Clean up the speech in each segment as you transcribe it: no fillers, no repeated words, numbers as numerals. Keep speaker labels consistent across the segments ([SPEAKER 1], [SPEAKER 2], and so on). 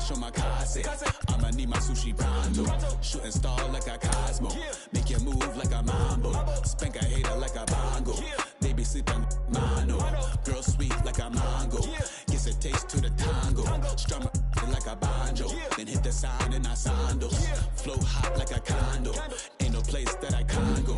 [SPEAKER 1] show my kase. I'ma need my sushi pronto. Shooting star like a Cosmo. Make you move like a mambo. Spank a hater like a bongo. They be sleeping mano. Girl sweet like a mango. Gets a taste to the tango. Strum like a banjo. Then hit the sign in our sandals. Flow hot like a condo. Ain't no place that I can't go.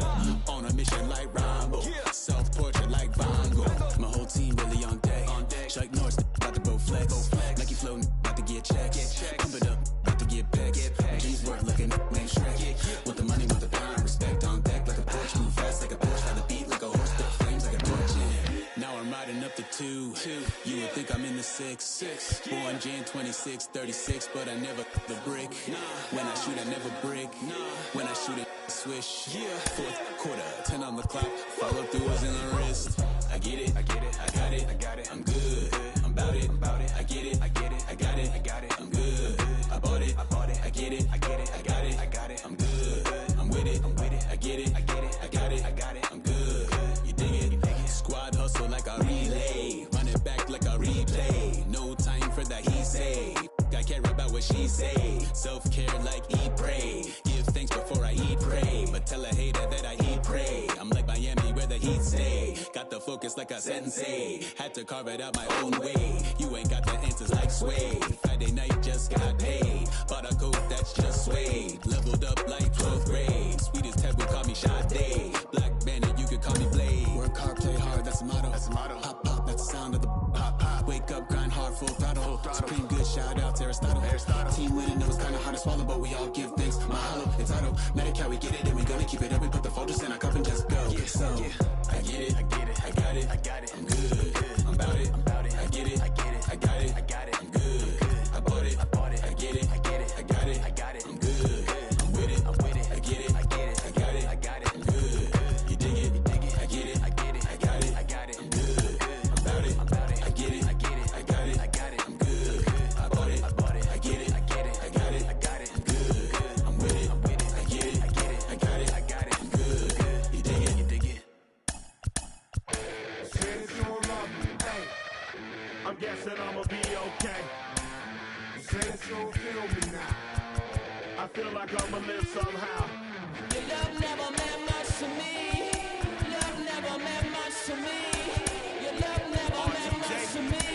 [SPEAKER 1] On a mission like Rambo. Self-portrait like Van Gogh. My whole team really on deck. Chuck Norris about to go flex. Nike flow about to get checks. Pump it up, about to get back. G's work looking name Shrek. Want the money, want the pound. Respect on deck like a Porsche. Move fast like a Porsche. Got the beat like a horse. The flames like a torch. Now I'm riding up the 2. You would think I'm in the 6. Born Jan 26, 36, but I never the brick. When I shoot, I never break. When I shoot, I swish. Fourth quarter, 10 on the clock. Follow through is in the wrist. I get it, I got it, I'm good, I'm about it, I get it, I got it, I'm good, I bought it, I get it, I got it, I'm good, I'm with it, I get it, I got it, I'm good, you dig it, squad hustle like a relay, run it back like a replay, no time for that he say, I care about what she say, self-care like eat, pray, give thanks before I eat, pray, but tell a hater that I eat, pray, I'm like Miami where the heat stay, got the focus like a sensei, had to carve it out my own way, you ain't got the answers like Sway, Friday night just got paid, bought a coat that's just suede, leveled up like 12th grade, sweetest taboo call me Sade, Black Bandit you could call me Blade, work hard play hard that's the motto, pop pop that's the sound of the pop pop, wake up grind hard full throttle, supreme good shout out to Aristotle, team winning it was kinda hard to swallow but we all give thanks, mahalo, it's automatic how we get it and we gonna keep it up, we put the folders in our cup and just go, so I get it, I got it, I'm good, I'm about it, I get it, I got it, I'm good, I bought it, I get it, I got it, I'm good, I'm with it, I get it, I got it, I'm good, you dig it, I get it, I got it, I'm good, I'm about it, I get it, I got it, I'm good, I bought it, I get it, I got it, I'm good, I'm with it, I get it, I got it, I'm good, you dig it.
[SPEAKER 2] Since you love me, hey, I'm guessing I'ma be okay. Since you don't feel me now, I feel like I'ma live somehow.
[SPEAKER 3] Your love never meant much to me. Love never meant much to me. Your love never meant much to me.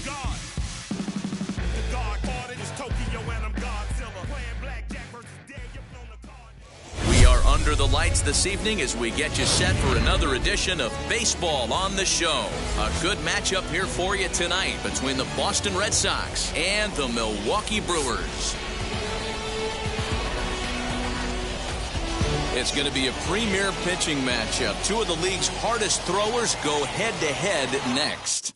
[SPEAKER 2] God, the God party is Tokyo and I'm Godzilla. Playing blackjack versus dead, you're on the card.
[SPEAKER 4] We are under the lights this evening as we get you set for another edition of Baseball on the Show. A good matchup here for you tonight between the Boston Red Sox and the Milwaukee Brewers. It's going to be a premier pitching matchup. Two of the league's hardest throwers go head-to-head next.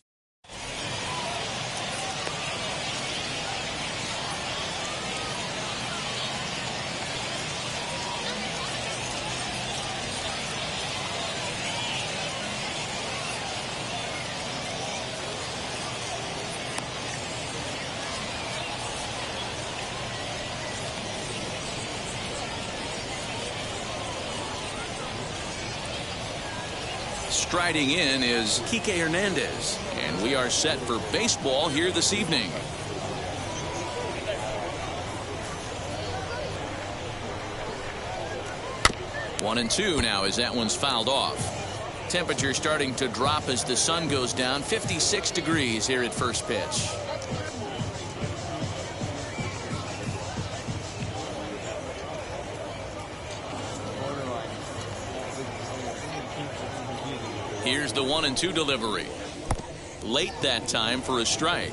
[SPEAKER 4] Striding in is Kike Hernandez, and we are set for baseball here this evening. One and two now as that one's fouled off. Temperature starting to drop as the sun goes down. 56 degrees here at first pitch. Here's the 1-2 delivery. Late that time for a strike.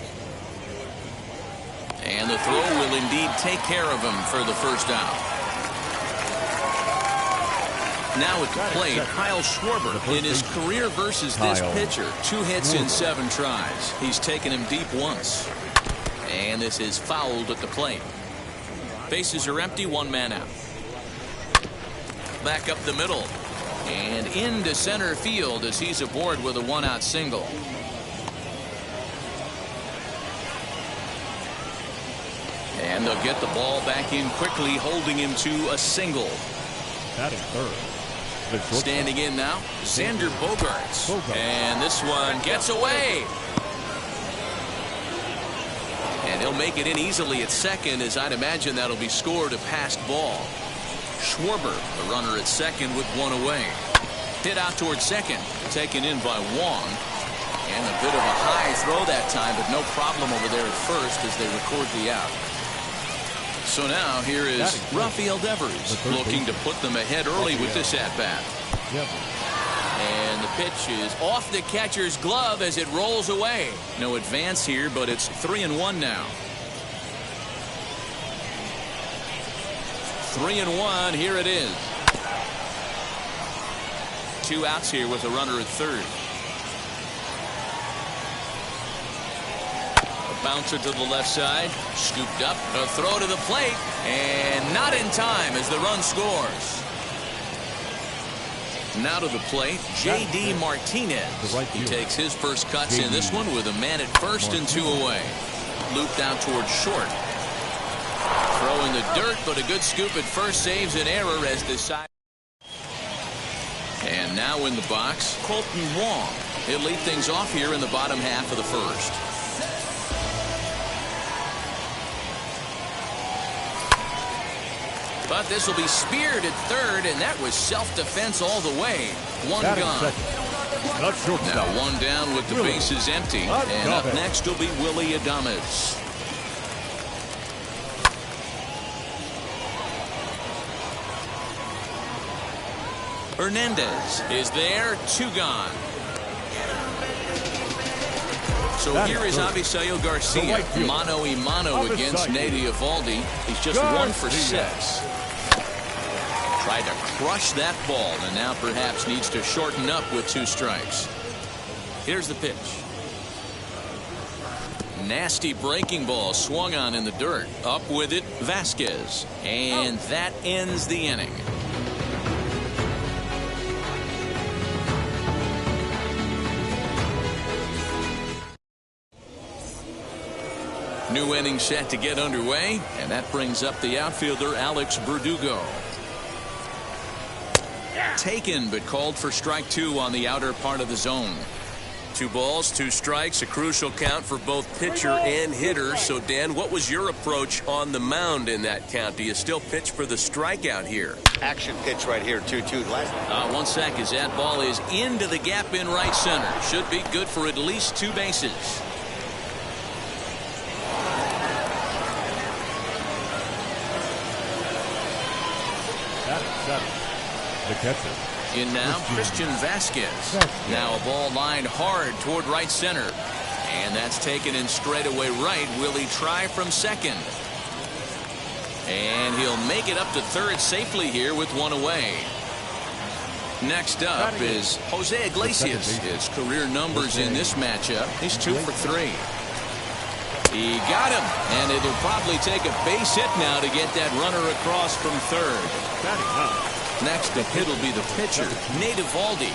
[SPEAKER 4] And the throw will indeed take care of him for the first out. Now at the plate, Kyle Schwarber. In his career versus this pitcher, 2 hits in 7 tries. He's taken him deep once. And this is fouled at the plate. Bases are empty, 1 man out. Back up the middle. And into center field as he's aboard with a 1-out single. And they'll get the ball back in quickly, holding him to a single.
[SPEAKER 5] Batting third.
[SPEAKER 4] Standing in now, Xander Bogaerts. And this one gets away. And And he'll make it in easily at second, as I'd imagine that'll be scored a passed ball. Schwarber, the runner at second with one away. Hit out towards second, taken in by Wong. And a bit of a high throw that time, but no problem over there at first as they record the out. So now here is Rafael Devers looking to put them ahead early with this at-bat. And the pitch is off the catcher's glove as it rolls away. No advance here, but it's 3-1 now. 3-1, here it is. 2 outs here with a runner at third. A bouncer to the left side, scooped up, a throw to the plate, and not in time as the run scores. Now to the plate, J.D. Martinez. He takes his first cuts in this one with a man at first and 2 away. Looped out towards short. Throw in the dirt, but a good scoop at first saves an error as the side. And now in the box, Colton Wong. He'll lead things off here in the bottom half of the first. But this will be speared at third, and that was self-defense all the way. One gone. Now one down with the bases empty. And up next will be Willie Adames. Hernandez is there, 2 gone. So here is Avisayo Garcia, mano a mano against Nady Eovaldi. He's just 1 for 6. Tried to crush that ball, and now perhaps needs to shorten up with 2 strikes. Here's the pitch. Nasty breaking ball swung on in the dirt. Up with it, Vasquez. And that ends the inning. New inning set to get underway, and that brings up the outfielder Alex Verdugo. Taken, but called for strike 2 on the outer part of the zone. 2 balls, 2 strikes, a crucial count for both pitcher and hitter. So, Dan, what was your approach on the mound in that count? Do you still pitch for the strikeout here?
[SPEAKER 6] Action pitch right here, 2-2.
[SPEAKER 4] 1 sec as that ball is into the gap in right center. Should be good for at least 2 bases.
[SPEAKER 5] The catcher.
[SPEAKER 4] In now, Christian Vasquez. Now a ball lined hard toward right center. And that's taken in straightaway right. Will he try from second? And he'll make it up to third safely here with 1 away. Next up is Jose Iglesias. His career numbers in this matchup. He's 2 for 3. He got him, and it'll probably take a base hit now to get that runner across from third. Next up, it'll be the pitcher, Nady Eovaldi,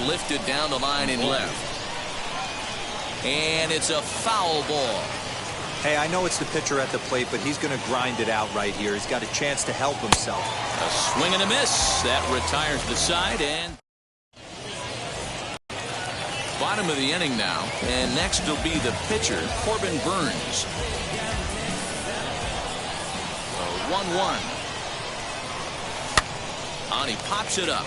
[SPEAKER 4] lifted down the line in left. And it's a foul ball.
[SPEAKER 6] Hey, I know it's the pitcher at the plate, but he's going to grind it out right here. He's got a chance to help himself.
[SPEAKER 4] A swing and a miss. That retires the side, and bottom of the inning now. And next will be the pitcher, Corbin Burns. 1-1. On, he pops it up.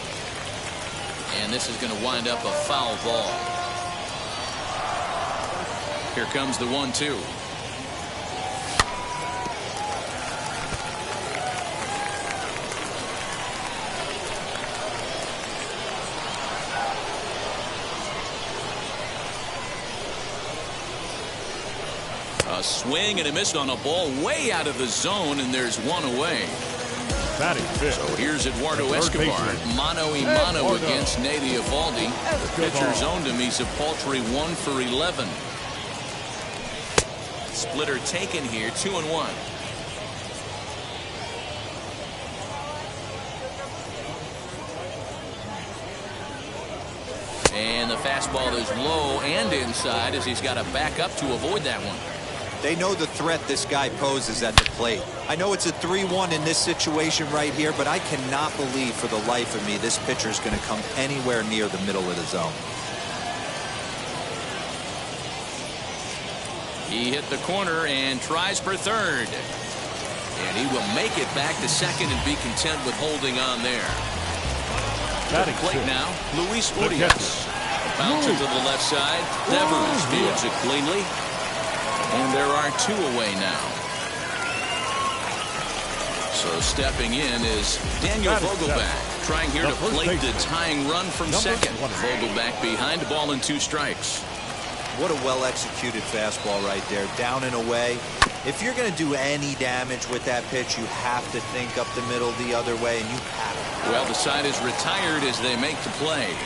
[SPEAKER 4] And this is going to wind up a foul ball. Here comes the 1-2. A swing and a miss on a ball way out of the zone, and there's 1 away. So here's Eduardo Escobar, mano a mano against Nady Eovaldi. The pitcher's owned him. He's a paltry 1 for 11. Splitter taken here, 2-1. And the fastball is low and inside as he's got to back up to avoid that one.
[SPEAKER 6] They know the threat this guy poses at the plate. I know it's a 3-1 in this situation right here, but I cannot believe for the life of me this pitcher is going to come anywhere near the middle of the zone.
[SPEAKER 4] He hit the corner and tries for third. And he will make it back to second and be content with holding on there. To the plate now, Luis Urias. Bouncer to the left side. Devers fields it cleanly. And there are 2 away now. So stepping in is Daniel Vogelback, trying here to plate the tying run from second. Vogelback behind, ball and 2 strikes.
[SPEAKER 6] What a well-executed fastball right there, down and away. If you're going to do any damage with that pitch, you have to think up the middle the other way, and you have to.
[SPEAKER 4] Well, the side is retired as they make the play.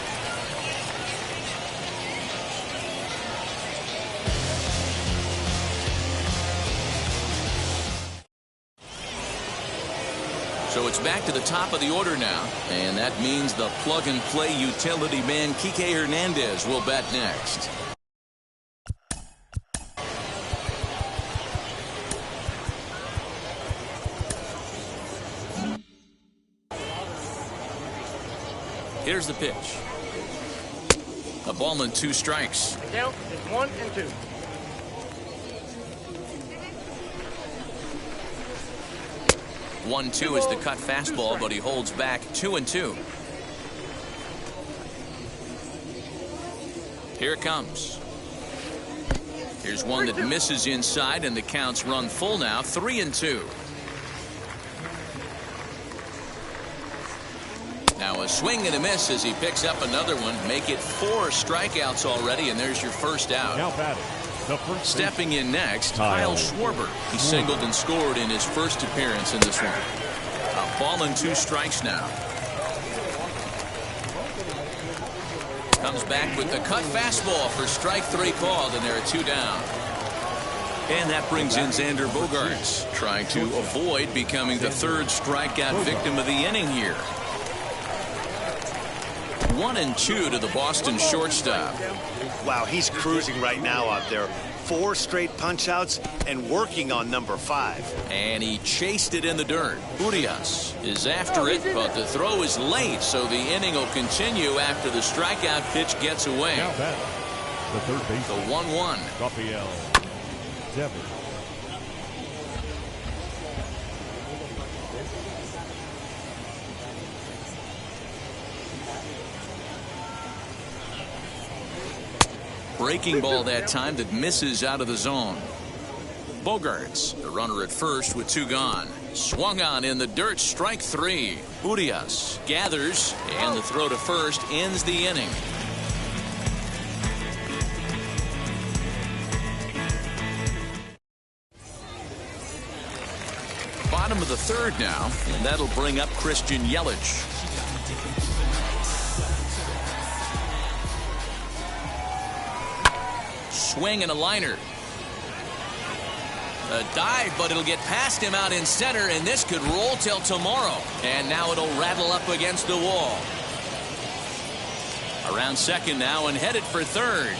[SPEAKER 4] So it's back to the top of the order now, and that means the plug-and-play utility man Kike Hernandez will bat next. Here's the pitch. A ball and 2 strikes.
[SPEAKER 7] The count is 1 and 2.
[SPEAKER 4] 1-2 is the cut fastball, but he holds back 2-2. Here it comes. Here's one that misses inside, and the counts run full now, 3-2. Now a swing and a miss as he picks up another one. Make it 4 strikeouts already, and there's your first out.
[SPEAKER 5] Now batting.
[SPEAKER 4] Stepping in next, Kyle Schwarber. He singled and scored in his first appearance in this one. A ball and 2 strikes now. Comes back with the cut fastball for strike 3 called, and there are 2 down. And that brings in Xander Bogaerts, trying to avoid becoming the 3rd strikeout victim of the inning here. 1-2 to the Boston shortstop.
[SPEAKER 8] Wow, he's cruising right now out there. 4 straight punch-outs and working on number 5.
[SPEAKER 4] And he chased it in the dirt. Urias is after it, but the throw is late, so the inning will continue after the strikeout pitch gets away.
[SPEAKER 5] Now batting. The third base.
[SPEAKER 4] The 1-1.
[SPEAKER 5] Rafael Devers.
[SPEAKER 4] Breaking ball that time that misses out of the zone. Bogaerts, the runner at first with 2 gone. Swung on in the dirt, strike 3. Urias gathers, and the throw to first ends the inning. Bottom of the 3rd now, and that'll bring up Christian Yelich. Swing and a liner. A dive, but it'll get past him out in center, and this could roll till tomorrow. And now it'll rattle up against the wall. Around second now and headed for third.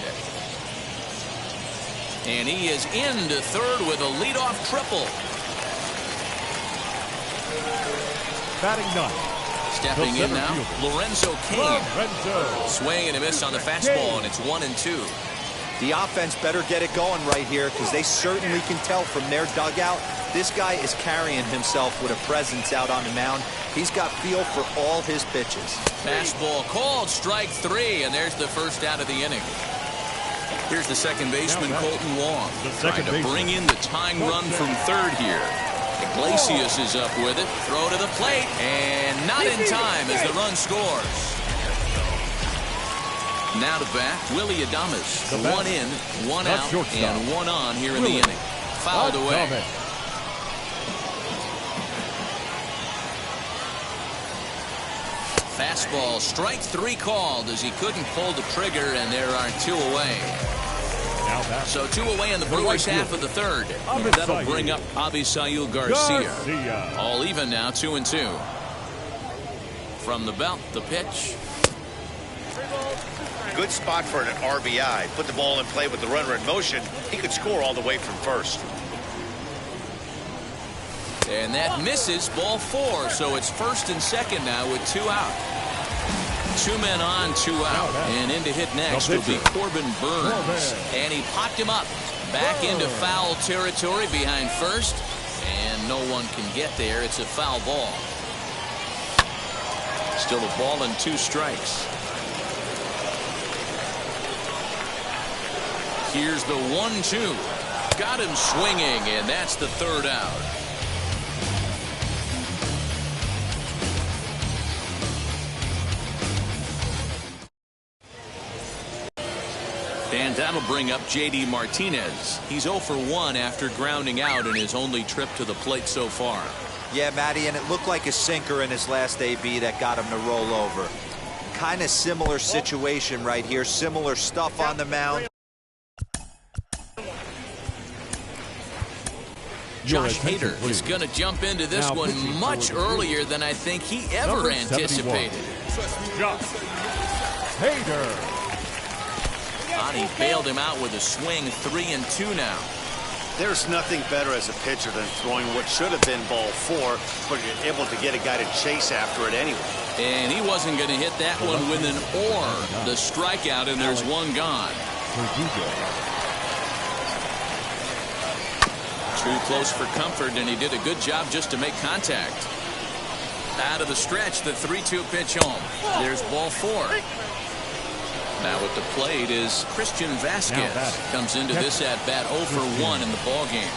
[SPEAKER 4] And he is into third with a leadoff triple.
[SPEAKER 5] Batting 9.
[SPEAKER 4] Stepping in now, Lorenzo Cain. Swing and a miss on the fastball, and it's 1-2.
[SPEAKER 6] The offense better get it going right here, because they certainly can tell from their dugout this guy is carrying himself with a presence out on the mound. He's got feel for all his pitches.
[SPEAKER 4] Fastball called, strike 3, and there's the first out of the inning. Here's the second baseman, Colton Wong, trying to bring in the tying run from third here. Iglesias is up with it. Throw to the plate, and not in time as the run scores. Now to bat, Willie Adames. 1 in, 1 out, and 1 on here in the inning. Fouled away. Fastball, strike 3 called as he couldn't pull the trigger, and there are 2 away. So 2 away in the Brewers half of the 3rd. That'll bring up Avisail Garcia. All even now, 2-2. From the belt, the pitch.
[SPEAKER 8] Good spot for an RBI. Put the ball in play with the runner in motion. He could score all the way from first.
[SPEAKER 4] And that misses, ball 4. So it's first and second now with 2 out. 2 men on, 2 out. And in to hit next will be Corbin Burns. And he popped him up. Back into foul territory behind first, and no one can get there. It's a foul ball. Still a ball and 2 strikes. Here's the 1-2. Got him swinging, and that's the 3rd out. And that'll bring up J.D. Martinez. He's 0 for 1 after grounding out in his only trip to the plate so far.
[SPEAKER 6] Yeah, Matty, and it looked like a sinker in his last AB that got him to roll over. Kind of similar situation right here. Similar stuff on the mound.
[SPEAKER 4] Josh Hader is going to jump into this one much earlier than I think he ever anticipated.
[SPEAKER 5] Josh Hader.
[SPEAKER 4] He bailed him out with a swing. 3-2 now.
[SPEAKER 8] There's nothing better as a pitcher than throwing what should have been ball 4, but you're able to get a guy to chase after it anyway. And
[SPEAKER 4] he wasn't going to hit that one with an or. The strikeout, and there's one gone. Too close for comfort, and he did a good job just to make contact. Out of the stretch, the 3-2 pitch home. There's ball 4. Now at the plate is Christian Vasquez. Comes into this at bat 0 for 1 in the ball game.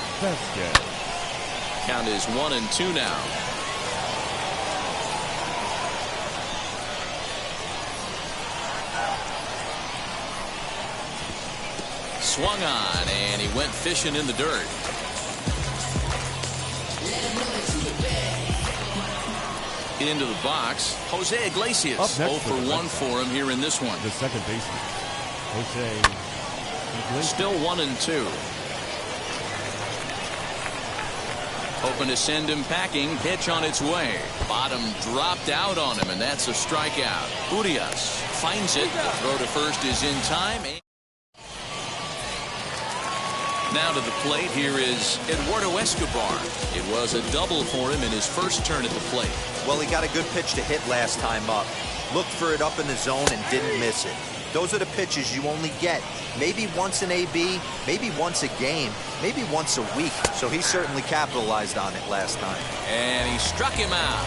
[SPEAKER 4] Count is 1-2 now. Swung on, and he went fishing in the dirt. Into the box, Jose Iglesias. 0 for 1 for him here in this one.
[SPEAKER 5] The second baseman, Jose Iglesias.
[SPEAKER 4] Still 1-2. Hoping to send him packing. Pitch on its way. Bottom dropped out on him, and that's a strikeout. Urias finds it. The throw to first is in time. Now to the plate, here is Eduardo Escobar. It was a double for him in his first turn at the plate.
[SPEAKER 6] Well, he got a good pitch to hit last time up. Looked for it up in the zone and didn't miss it. Those are the pitches you only get maybe once an AB, maybe once a game, maybe once a week. So he certainly capitalized on it last time.
[SPEAKER 4] And he struck him out.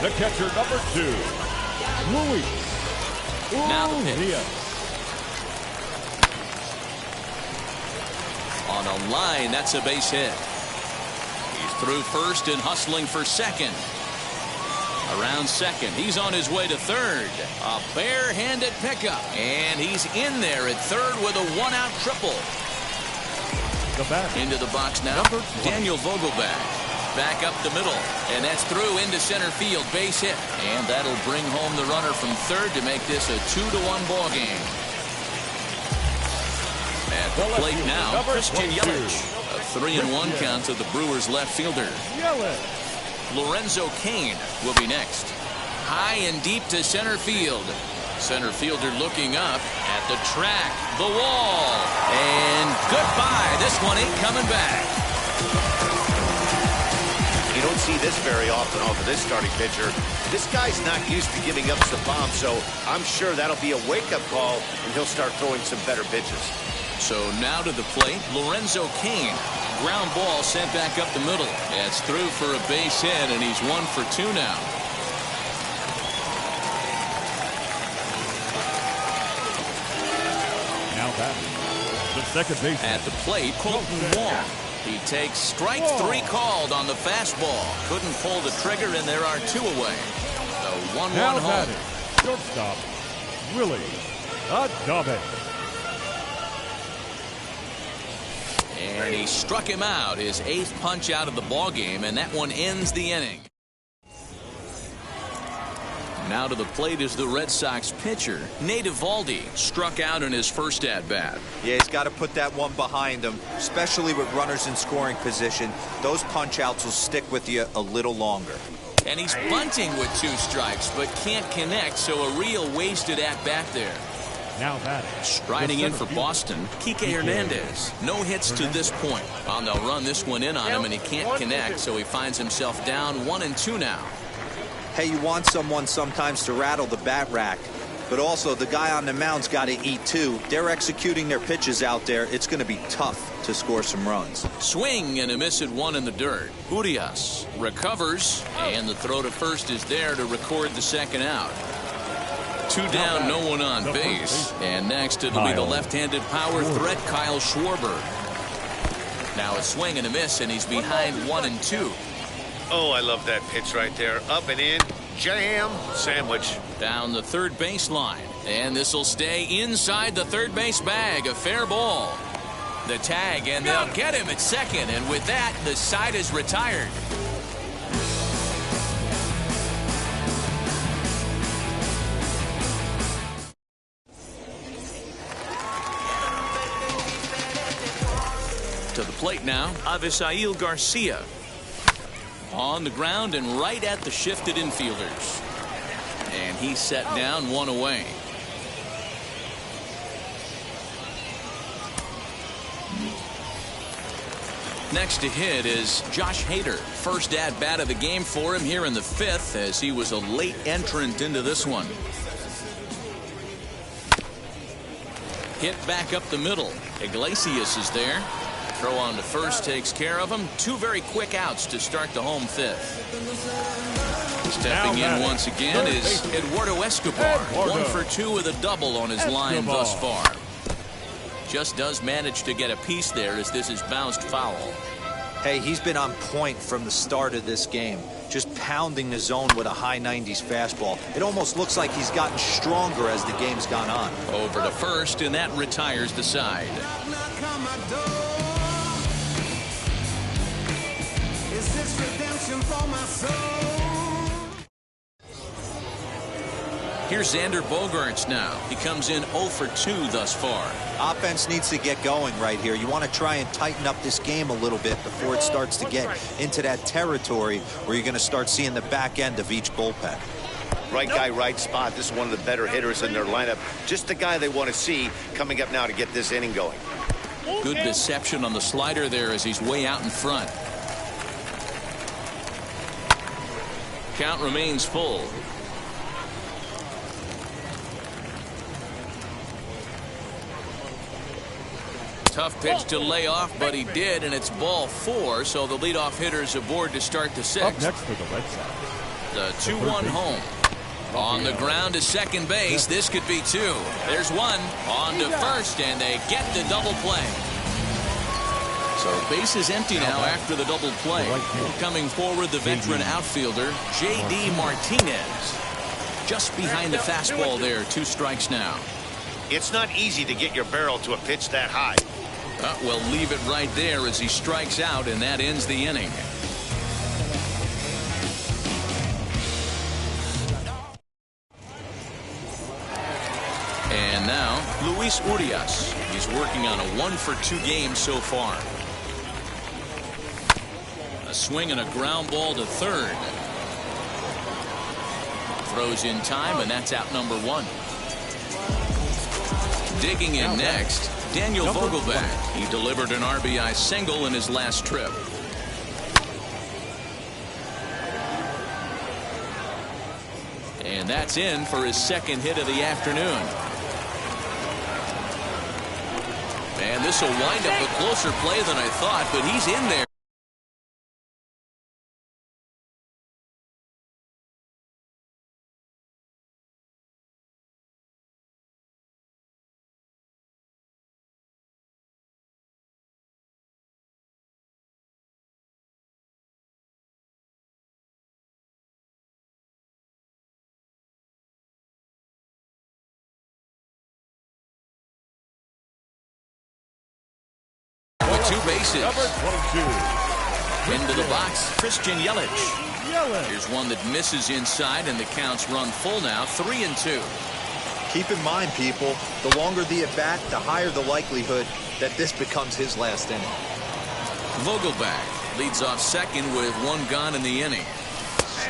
[SPEAKER 5] The catcher, number 2, Luis.
[SPEAKER 4] Now the pitch. On a line, that's a base hit. He's through first and hustling for second. Around second, he's on his way to third. A bare-handed pickup, and he's in there at third with a 1-out triple. Into the box now, Daniel Vogelbach. Back up the middle, and that's through into center field. Base hit, and that'll bring home the runner from third to make this a 2-1 ball game. At the plate now, Christian Yelich. A 3-1 count to the Brewers left fielder. Lorenzo Cain will be next. High and deep to center field. Center fielder looking up at the track, the wall, and goodbye. This one ain't coming back.
[SPEAKER 8] You don't see this very often off of this starting pitcher. This guy's not used to giving up some bombs, so I'm sure that'll be a wake-up call, and he'll start throwing some better pitches.
[SPEAKER 4] So now to the plate, Lorenzo Cain. Ground ball sent back up the middle. That's through for a base hit, and he's 1 for 2 now.
[SPEAKER 5] Now batting, the second baseman.
[SPEAKER 4] At the plate, Colton Wong. He takes strike 3 called on the fastball. Couldn't pull the trigger, and there are 2 away. The 1-1
[SPEAKER 5] now
[SPEAKER 4] home.
[SPEAKER 5] batting, shortstop, Willie Adames.
[SPEAKER 4] And he struck him out, his 8th punch out of the ball game, and that one ends the inning. Now to the plate is the Red Sox pitcher, Nate Eovaldi. Struck out in his first at-bat.
[SPEAKER 6] Yeah, he's got to put that one behind him, especially with runners in scoring position. Those punch-outs will stick with you a little longer.
[SPEAKER 4] And he's bunting with 2 strikes, but can't connect, so a real wasted at-bat there.
[SPEAKER 5] Now batting,
[SPEAKER 4] striding in for Boston, Kike Hernandez. No hits to this point. They'll run this one in on him, and he can't connect, so he finds himself down 1-2 now.
[SPEAKER 6] Hey, you want someone sometimes to rattle the bat rack. but also the guy on the mound's got to eat too. They're executing their pitches out there. It's going to be tough to score some runs.
[SPEAKER 4] Swing and a miss at one in the dirt. Urias recovers, and the throw to first is there to record the second out. 2 down, no one on base. And next it'll be the left-handed power threat, Kyle Schwarber. Now a swing and a miss, and he's behind 1-2.
[SPEAKER 8] Oh, I love that pitch right there. Up and in. Jam. Sandwich.
[SPEAKER 4] Down the third baseline. And this will stay inside the third base bag. A fair ball. The tag, and they'll get him at second. And with that, the side is retired. To the plate now, Avisail Garcia. On the ground and right at the shifted infielders. And he's set down, 1 away. Next to hit is Josh Hader. First at bat of the game for him here in the 5th, as he was a late entrant into this one. Hit back up the middle. Iglesias is there. Throw on to first takes care of him. 2 very quick outs to start the home 5th. Stepping in once again is Eduardo Escobar. 1 for 2 with a double on his line thus far. Just does manage to get a piece there as this is bounced foul.
[SPEAKER 6] Hey, he's been on point from the start of this game. Just pounding the zone with a high 90s fastball. It almost looks like he's gotten stronger as the game's gone on.
[SPEAKER 4] Over to first, and that retires the side.
[SPEAKER 3] Is this redemption for my soul?
[SPEAKER 4] Here's Xander Bogaerts now. He comes in 0 for 2 thus far.
[SPEAKER 6] Offense needs to get going right here. You want to try and tighten up this game a little bit before it starts to get into that territory where you're going to start seeing the back end of each bullpen.
[SPEAKER 8] Right guy, right spot. This is one of the better hitters in their lineup. Just the guy they want to see coming up now to get this inning going.
[SPEAKER 4] Good deception on the slider there as he's way out in front. Count remains full. Tough pitch to lay off, but he did, and it's ball 4, so the leadoff hitter's aboard to start the 6th.
[SPEAKER 5] Up next for the Red Sox.
[SPEAKER 4] The 2-1 home. On the ground to second base. This could be 2. There's 1. On to first, and they get the double play. So base is empty now after the double play. Coming forward, the veteran outfielder, J.D. Martinez. Just behind the fastball there. 2 strikes now.
[SPEAKER 8] It's not easy to get your barrel to a pitch that high.
[SPEAKER 4] Well, leave it right there as he strikes out, and that ends the inning. And now, Luis Urias. He's working on a 1 for 2 game so far. A swing and a ground ball to third. Throws in time, and that's out number 1. Digging in next, Daniel Vogelbach. He delivered an RBI single in his last trip. And that's in for his 2nd hit of the afternoon. And this will wind up a closer play than I thought, but he's in there. With 2 bases.
[SPEAKER 5] Number 22.
[SPEAKER 4] Into the box, Christian Yelich. Here's one that misses inside, and the counts run full now, 3-2.
[SPEAKER 6] Keep in mind, people, the longer the at-bat, the higher the likelihood that this becomes his last inning.
[SPEAKER 4] Vogelbach leads off second with 1 gone in the inning.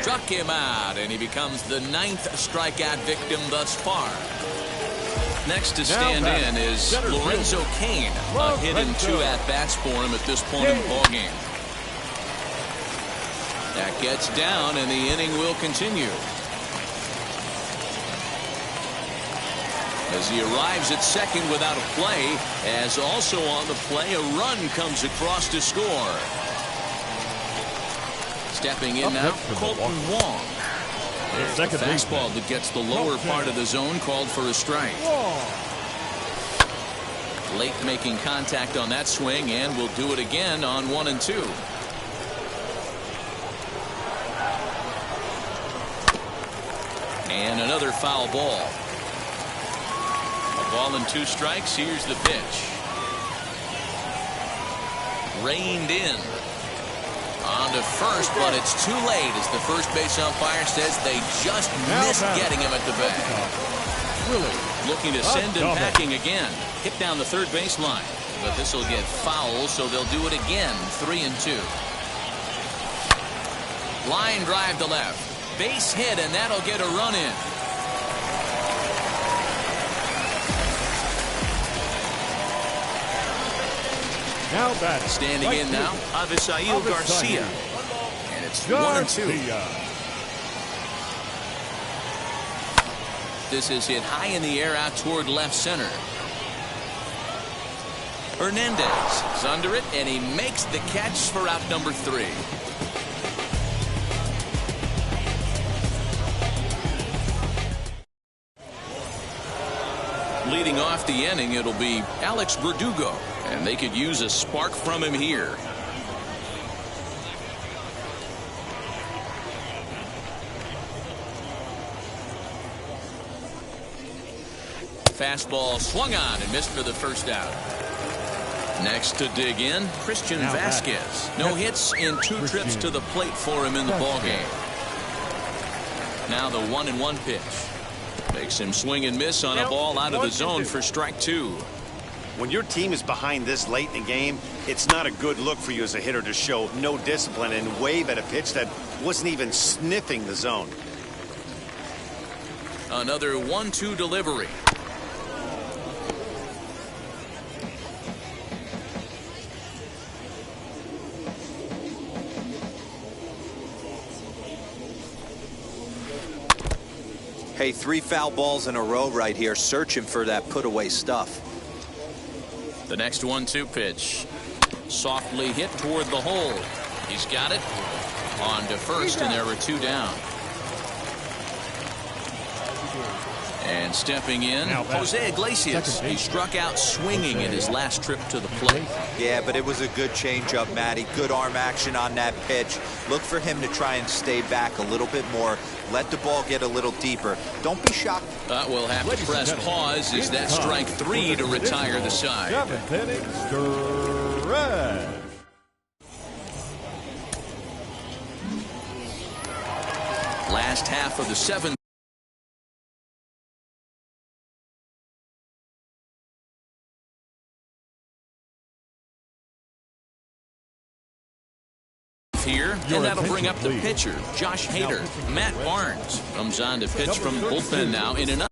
[SPEAKER 4] Struck him out, and he becomes the 9th strikeout victim thus far. Next to stand in is Lorenzo Cain. A hit and 2 at-bats for him at this point in the ballgame. That gets down, and the inning will continue. as he arrives at second without a play, as also on the play a run comes across to score. Stepping in now, Colton Wong. There's the fastball that gets the lower part of the zone, called for a strike. Late making contact on that swing, and will do it again on 1-2. And another foul ball. A ball and 2 strikes. Here's the pitch. Reined in. On to first, but it's too late as the first base umpire says they just missed getting him at the bat. Looking to send him packing again. Hit down the third baseline, but this will get foul, so they'll do it again. 3-2. Line drive to left. Base hit, and that'll get a run in.
[SPEAKER 5] Now batting.
[SPEAKER 4] Standing in now, Avisail Garcia. And it's 1-2. This is hit high in the air out toward left center. Hernandez is under it, and he makes the catch for out number 3. Leading off the inning, it'll be Alex Verdugo, and they could use a spark from him here. Fastball swung on and missed for the first out. Next to dig in, Christian Vasquez. No hits in 2 trips to the plate for him in the ballgame. Now the 1-1 pitch. Makes him swing and miss on a ball out of the zone for strike 2.
[SPEAKER 8] When your team is behind this late in the game, it's not a good look for you as a hitter to show no discipline and wave at a pitch that wasn't even sniffing the zone.
[SPEAKER 4] Another 1-2 delivery.
[SPEAKER 6] Hey, 3 foul balls in a row right here, searching for that put-away stuff.
[SPEAKER 4] The next 1-2 pitch. Softly hit toward the hole. He's got it. On to first, and there were 2 down. And stepping in, Jose Iglesias. He struck out swinging in his last trip to the plate.
[SPEAKER 6] Yeah, but it was a good changeup, Matty. Good arm action on that pitch. Look for him to try and stay back a little bit more. Let the ball get a little deeper. Don't be shocked.
[SPEAKER 4] We'll have to press pause. Is that strike 3 to retire the side? Last half of the 7th. Here, and that'll bring up the pitcher, Josh Hader. Matt Barnes comes on to pitch from the bullpen now in another.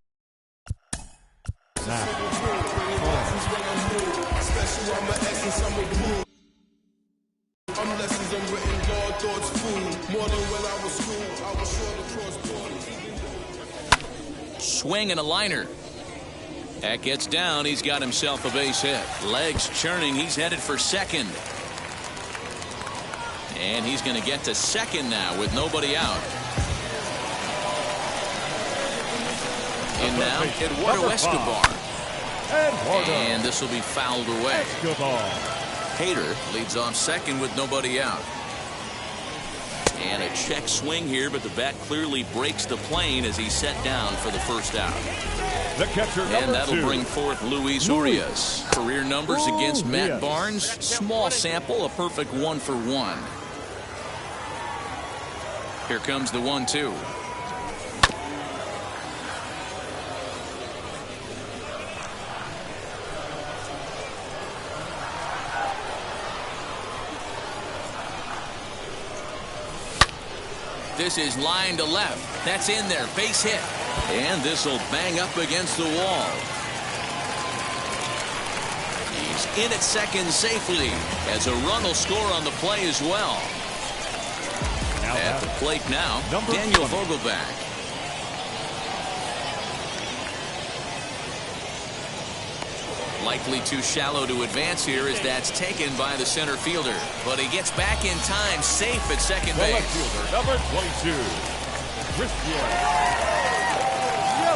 [SPEAKER 4] Swing and a liner. That gets down. He's got himself a base hit. Legs churning. He's headed for second. And he's going to get to second now with nobody out. In now, Eduardo Escobar. And this will be fouled away. Hader leads off second with nobody out. And a check swing here, but the bat clearly breaks the plane as he's set down for the first out.
[SPEAKER 5] The catcher,
[SPEAKER 4] and that'll bring forth Luis Urias. Career numbers against Matt Barnes. Small sample, a perfect 1 for 1. Here comes the 1-2. This is line to left. That's in there. Base hit. And this will bang up against the wall. He's in at second safely as a run will score on the play as well. At the plate now, Daniel Vogelback. Likely too shallow to advance here as that's taken by the center fielder. But he gets back in time, safe at second
[SPEAKER 5] The
[SPEAKER 4] base.
[SPEAKER 5] left fielder, number 22, Christian.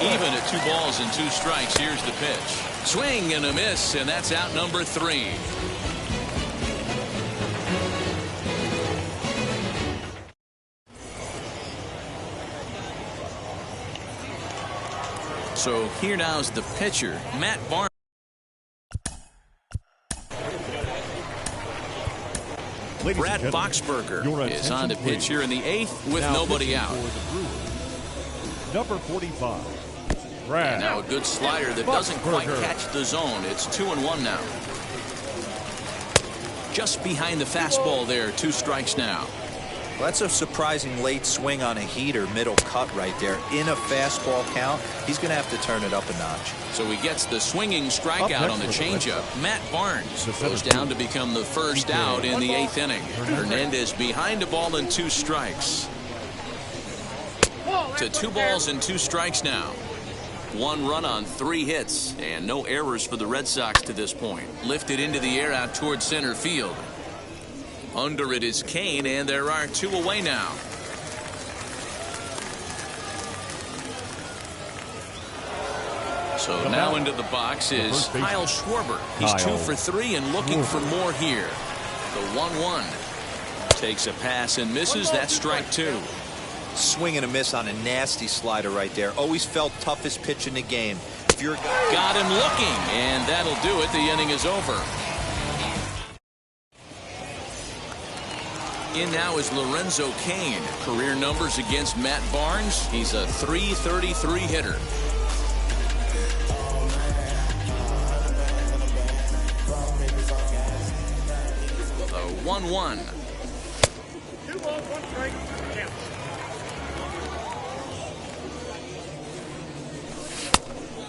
[SPEAKER 4] Even at 2 balls and 2 strikes, here's the pitch. Swing and a miss, and that's out number 3. So here now is the pitcher, Matt Barnes. Brad Boxberger is on the pitch here in the 8th with nobody out.
[SPEAKER 5] Number 45, Brad.
[SPEAKER 4] And now a good slider that doesn't quite catch the zone. It's 2-1 now. Just behind the fastball there, 2 strikes now.
[SPEAKER 6] Well, that's a surprising late swing on a heater, middle cut right there. In a fastball count, he's going to have to turn it up a notch.
[SPEAKER 4] So he gets the swinging strikeout on the changeup. Matt Barnes goes down to become the first out in the 8th inning. Hernandez behind a ball and 2 strikes. To 2 balls and 2 strikes now. 1 run on 3 hits and no errors for the Red Sox to this point. Lifted into the air out towards center field. Under it is Kane, and there are 2 away now. So now into the box is Kyle Schwarber. He's 2 for 3 and looking for more here. The 1-1 takes a pass and misses. That's strike 2.
[SPEAKER 6] Swing and a miss on a nasty slider right there. Always felt toughest pitch in the game. If you're
[SPEAKER 4] got him looking, and that'll do it. The inning is over. In now is Lorenzo Cain. Career numbers against Matt Barnes. He's a .333 hitter. The 1-1.
[SPEAKER 2] 2 balls, 1 strike.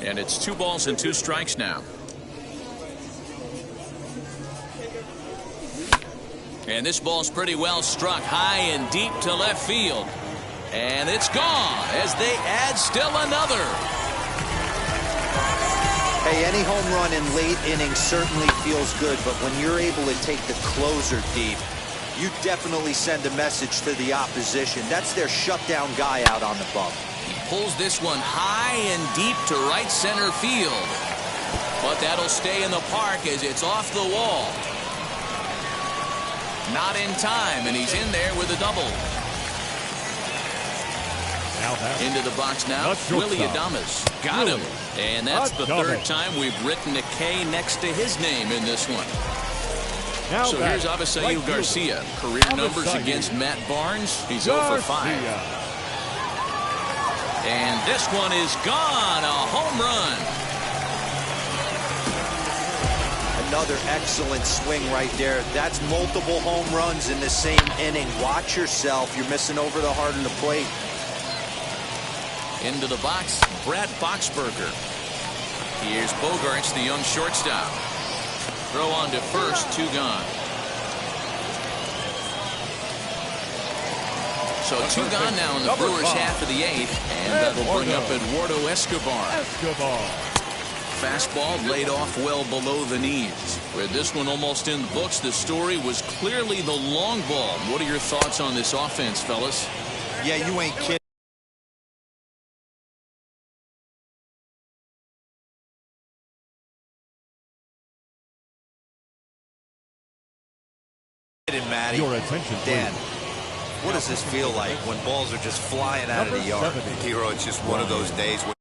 [SPEAKER 4] And it's 2 balls and 2 strikes now. And this ball's pretty well struck high and deep to left field. And it's gone as they add still another.
[SPEAKER 6] Hey, any home run in late innings certainly feels good, but when you're able to take the closer deep, you definitely send a message to the opposition. That's their shutdown guy out on the bump.
[SPEAKER 4] He pulls this one high and deep to right center field. But that'll stay in the park as it's off the wall. Not in time, and he's in there with a double. Into the box now, Willie Adames. Got him. And that's the 3rd time we've written a K next to his name in this one. So here's Avisail Garcia. Career numbers against Matt Barnes. He's 0 for 5. And this one is gone. A home run.
[SPEAKER 6] Another excellent swing right there. That's multiple home runs in the same inning. Watch yourself. You're missing over the heart of the plate.
[SPEAKER 4] Into the box, Brad Boxberger. Here's Bogarts, the young shortstop. Throw on to first, 2 gone. So 2 gone now in the Brewers half of the 8th, and that'll bring up Eduardo Escobar. Fastball laid off well below the knees. With this one almost in the books, the story was clearly the long ball. What are your thoughts on this offense, fellas?
[SPEAKER 6] Yeah, you ain't kidding. Matty.
[SPEAKER 5] Your attention,
[SPEAKER 6] Dan, what does this feel like when balls are just flying out of the yard?
[SPEAKER 8] Hero, it's just one of those days where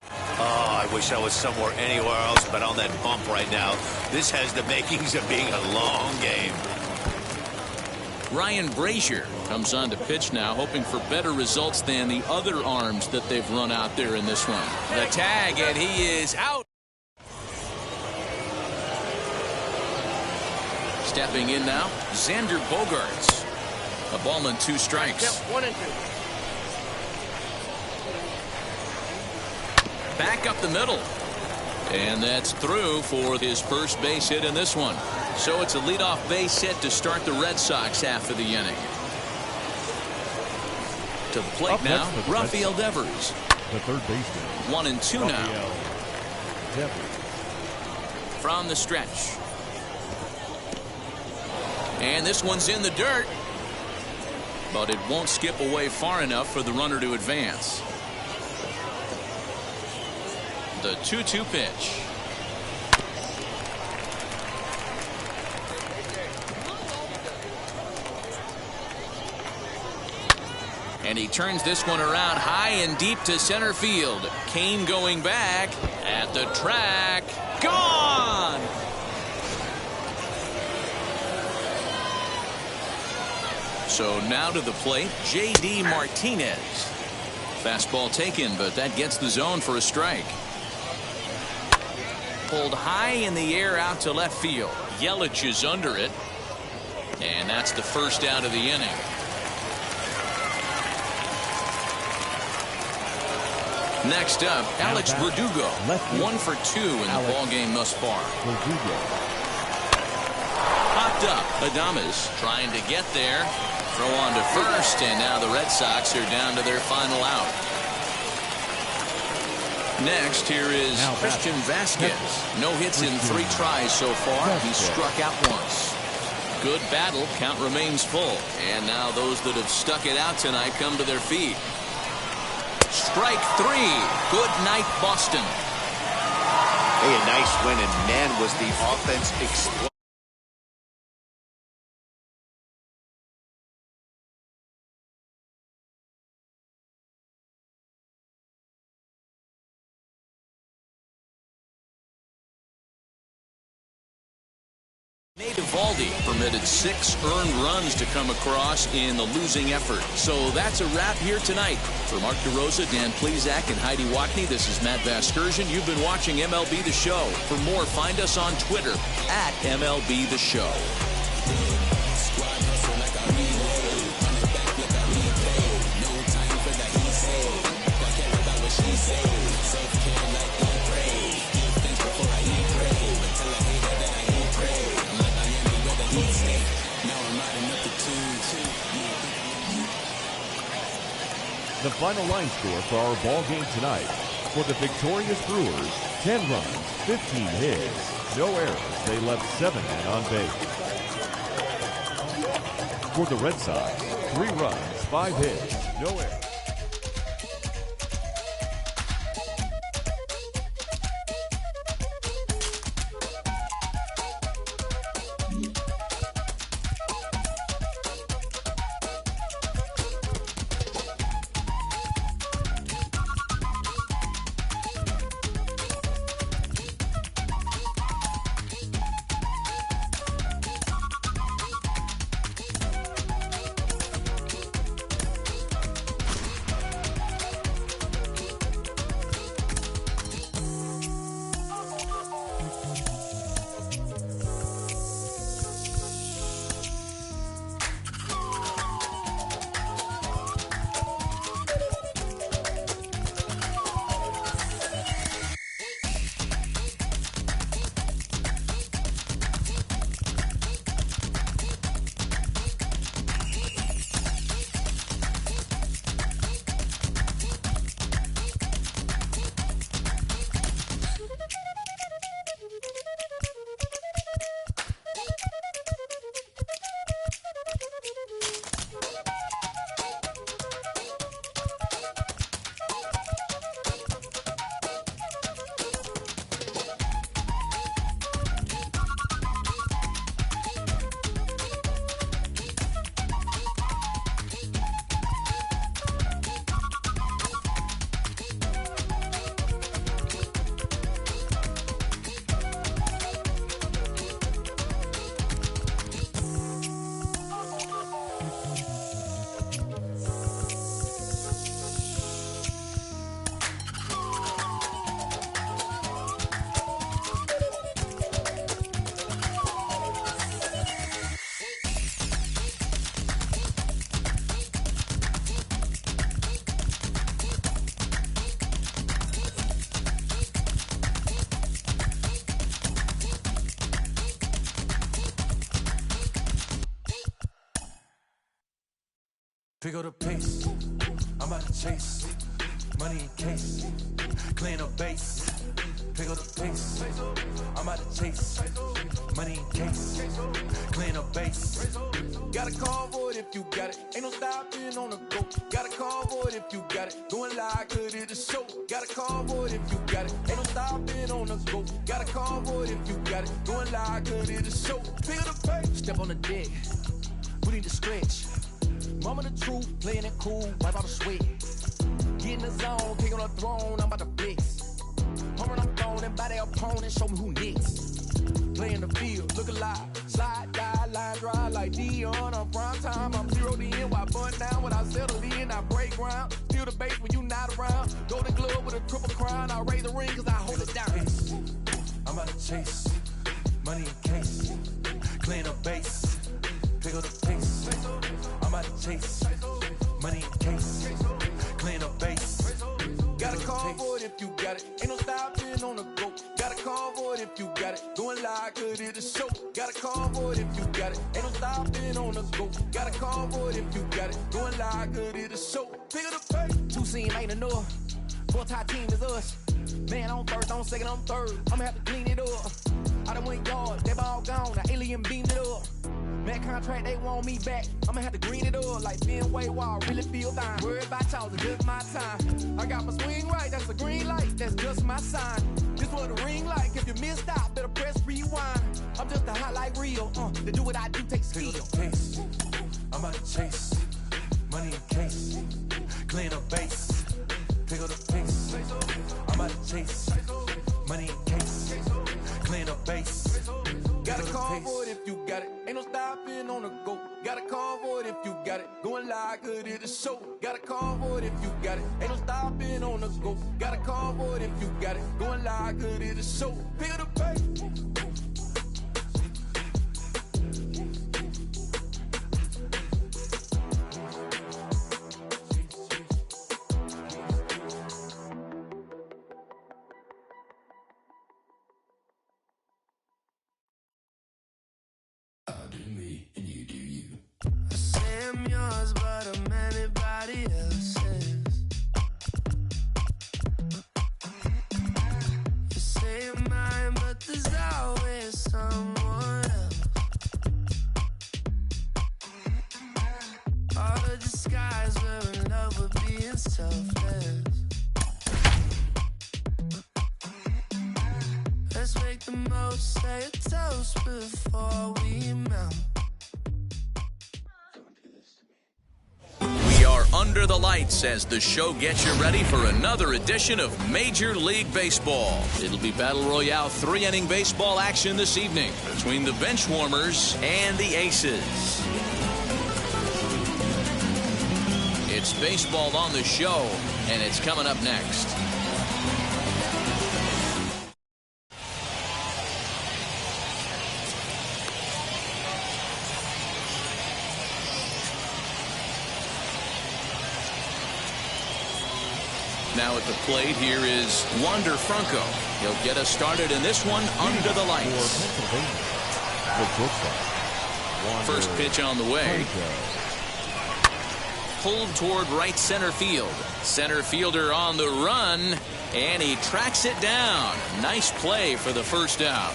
[SPEAKER 8] I wish I was somewhere anywhere else but on that bump right now. This has the makings of being a long game.
[SPEAKER 4] Ryan Brazier comes on to pitch now, hoping for better results than the other arms that they've run out there in this one. The tag, and he is out. Stepping in now, Xander Bogarts. A ball and 2 strikes.
[SPEAKER 2] 1 and 2.
[SPEAKER 4] Back up the middle. And that's through for his first base hit in this one. So it's a leadoff base hit to start the Red Sox half of the inning. To the plate now, Rafael Devers.
[SPEAKER 5] The third baseman.
[SPEAKER 4] 1 and 2 now.
[SPEAKER 5] Devers.
[SPEAKER 4] from the stretch. And this one's in the dirt, but it won't skip away far enough for the runner to advance. The 2-2 pitch. And he turns this one around high and deep to center field. Kane going back at the track. Gone! So now to the plate, J.D. Martinez. Fastball taken, but that gets the zone for a strike. Pulled high in the air out to left field. Yelich is under it. And that's the first out of the inning. Next up, Alex Verdugo. 1 for 2 in the ball game thus far. Popped up. Adames trying to get there. Throw on to first, and now the Red Sox are down to their final out. Next, here is Christian Vasquez. No hits in 3 tries so far. He struck out once. Good battle. Count remains full. And now those that have stuck it out tonight come to their feet. Strike 3. Good night, Boston.
[SPEAKER 8] Hey, a nice win, and man, was the offense explosive.
[SPEAKER 4] Nate Eovaldi permitted 6 earned runs to come across in the losing effort. So that's a wrap here tonight. For Mark DeRosa, Dan Plesac, and Heidi Wackney, this is Matt Vasgersian. You've been watching MLB The Show. For more, find us on Twitter at MLB The Show.
[SPEAKER 7] The final line score for our ball game tonight. For the victorious Brewers, 10 runs, 15 hits, no errors. They left 7 men on base. For the Red Sox, 3 runs, 5 hits, no errors.
[SPEAKER 9] Pick up the pace, I'm about to chase money in case, clean up base, pick up the pace. I'm out to chase money in case, clean up base. Got a call for it if you got it. Ain't no stopping on the go. Got a call for it if you got it. Going live, good at the show. Got a call for it if you got it. Ain't no stopping on the go. Got a call for it if you got it. Going live, good at the show. Pick up the pace. Step on the deck. We need to stretch. Mama the truth, playing it cool, wipe out the sweat. Get in the zone, pick on the throne, I'm about to flex. Home run, I'm throwing, and by their opponent, show me who next. Play in the field, look alive. Slide, die, line, drive like Dion on prime time. I'm 0 to end, while bun down when I settle in. I break ground, feel the bass when you not around. Golden glove with a triple crown, I raise the ring cause I hold it down. I'm out to chase, money in case, clean up base, pick up the pace. I'm out to chase money in case, clean up base. Got a call for it if you got it. Ain't no stopping on the go. Got a call for it if you got it. Going live, good at the show. Got a call for it if you got it. Ain't no stopping on the go. Got a call for it if you got it. Going live, good at the show. Pick up the pace. Two seam ain't enough. Four tie team is us. Man on first, on second, on third. I'ma have to clean it up. I done went yard, they ball gone. The alien beamed it up. Man contract, they want me back. I'ma have to green it up like Fenway Wall. Really feel fine. Worried about y'all, it's just my time. I got my swing right, that's a green light. That's just my sign. This what the ring like. If you missed out, better press rewind. I'm just a highlight reel. To do what I do takes skill. Pick up the pace. I'm out to chase money in case, clean up base. Pick up the pace. I'm out to chase money in case, clean up base. Got a call for it if you got it. Ain't no stopping on the go. Got a call for it if you got it. Going live, good at the show. Got a call for it if you got it. Ain't no stopping on the go. Got a call for it if you got it. Going live, good at the show. Pick up the pace.
[SPEAKER 10] I'm yours, but I'm anybody else's. You say you're mine, but there's always someone else. All the disguise, we're in love with being selfless. Let's make the most, say a toast before we melt.
[SPEAKER 4] Under the lights as the show gets you ready for another edition of Major League Baseball. It'll be Battle Royale 3-inning baseball action this evening between the Benchwarmers and the Aces. It's baseball on the show, and it's coming up next. Now at the plate, here is Wander Franco. He'll get us started in this one under the lights. First pitch on the way. Pulled toward right center field. Center fielder on the run, and he tracks it down. Nice play for the first out.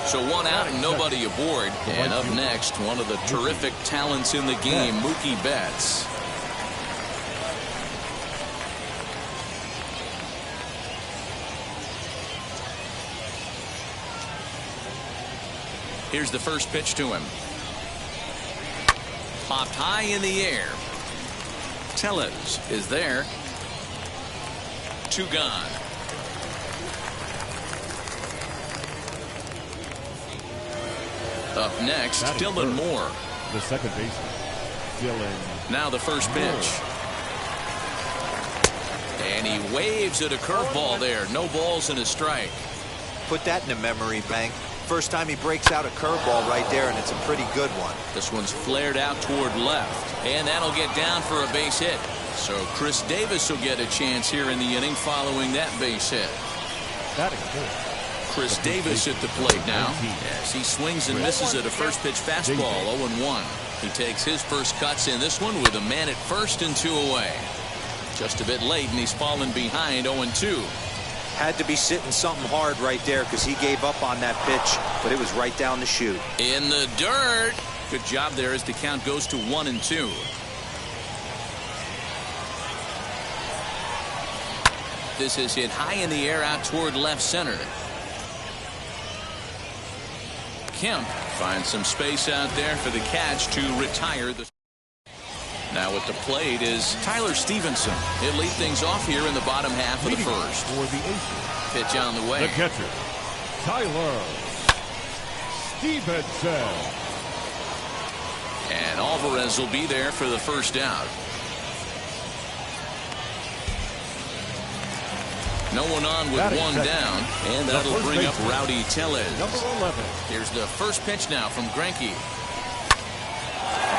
[SPEAKER 4] So one out and nobody aboard. And up next, one of the terrific talents in the game, Mookie Betts. Here's the first pitch to him. Popped high in the air. Tellez is there. 2 gone. Up next, Dylan Moore.
[SPEAKER 7] The second baseman, Dylan.
[SPEAKER 4] Now the first pitch. And he waves at a curveball there. No balls and a strike.
[SPEAKER 6] Put that in a memory bank. First time he breaks out a curveball right there, and it's a pretty good one.
[SPEAKER 4] This one's flared out toward left, and that'll get down for a base hit. So Chris Davis will get a chance here in the inning following that base hit. Chris Davis at the plate now as he swings and misses at a first pitch fastball. 0-1. He takes his first cuts in this one with a man at first and 2 away. Just a bit late, and he's fallen behind 0-2.
[SPEAKER 6] Had to be sitting something hard right there because he gave up on that pitch, but it was right down the chute.
[SPEAKER 4] In the dirt. Good job there as the count goes to 1-2. This is hit high in the air out toward left center. Kemp finds some space out there for the catch to retire the. Now at the plate is Tyler Stevenson. He'll lead things off here in the bottom half of the first.
[SPEAKER 7] For the Aces,
[SPEAKER 4] pitch on the way.
[SPEAKER 7] the catcher, Tyler Stevenson.
[SPEAKER 4] And Alvarez will be there for the first out. No one on with one down, and that'll bring up Rowdy Tellez.
[SPEAKER 7] Number 11.
[SPEAKER 4] Here's the first pitch now from Greinke.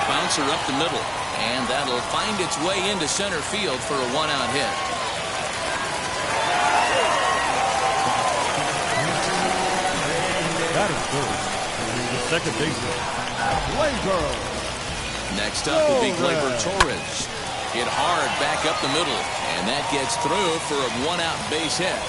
[SPEAKER 4] Bouncer up the middle, and that'll find its way into center field for a one-out hit.
[SPEAKER 7] That is good. The second baseman, Gleyber.
[SPEAKER 4] Next up will be Gleyber Torres. Hit hard back up the middle, and that gets through for a one-out base hit.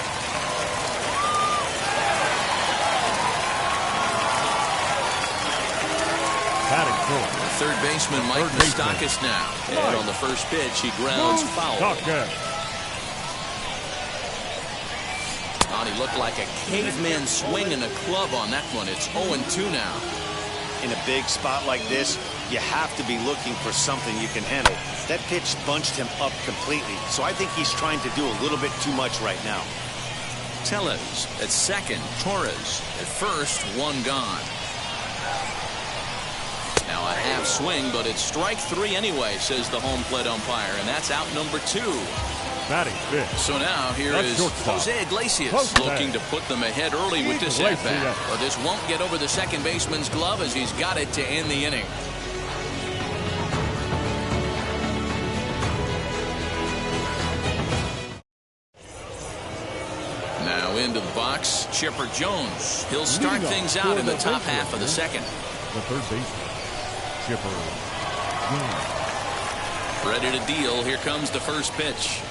[SPEAKER 7] Batting fourth.
[SPEAKER 4] Third baseman Mike Moustakas now. And on the first pitch, he grounds foul. Oh, he looked like a caveman swinging a club on that one. It's 0-2 now.
[SPEAKER 8] In a big spot like this, you have to be looking for something you can handle. That pitch bunched him up completely, so I think he's trying to do a little bit too much right now.
[SPEAKER 4] Tellez at second, Torres at first, one gone. Now a half swing, but it's strike three anyway, says the home plate umpire, and that's out number 2.
[SPEAKER 7] Batting fifth.
[SPEAKER 4] So now here is Jose Iglesias looking to put them ahead early with this at-bat. But this won't get over the second baseman's glove as he's got it to end the inning. Now into the box, Chipper Jones. He'll start things out in the top half of the second.
[SPEAKER 7] The third baseman, Chipper Jones.
[SPEAKER 4] Ready to deal. Here comes the first pitch.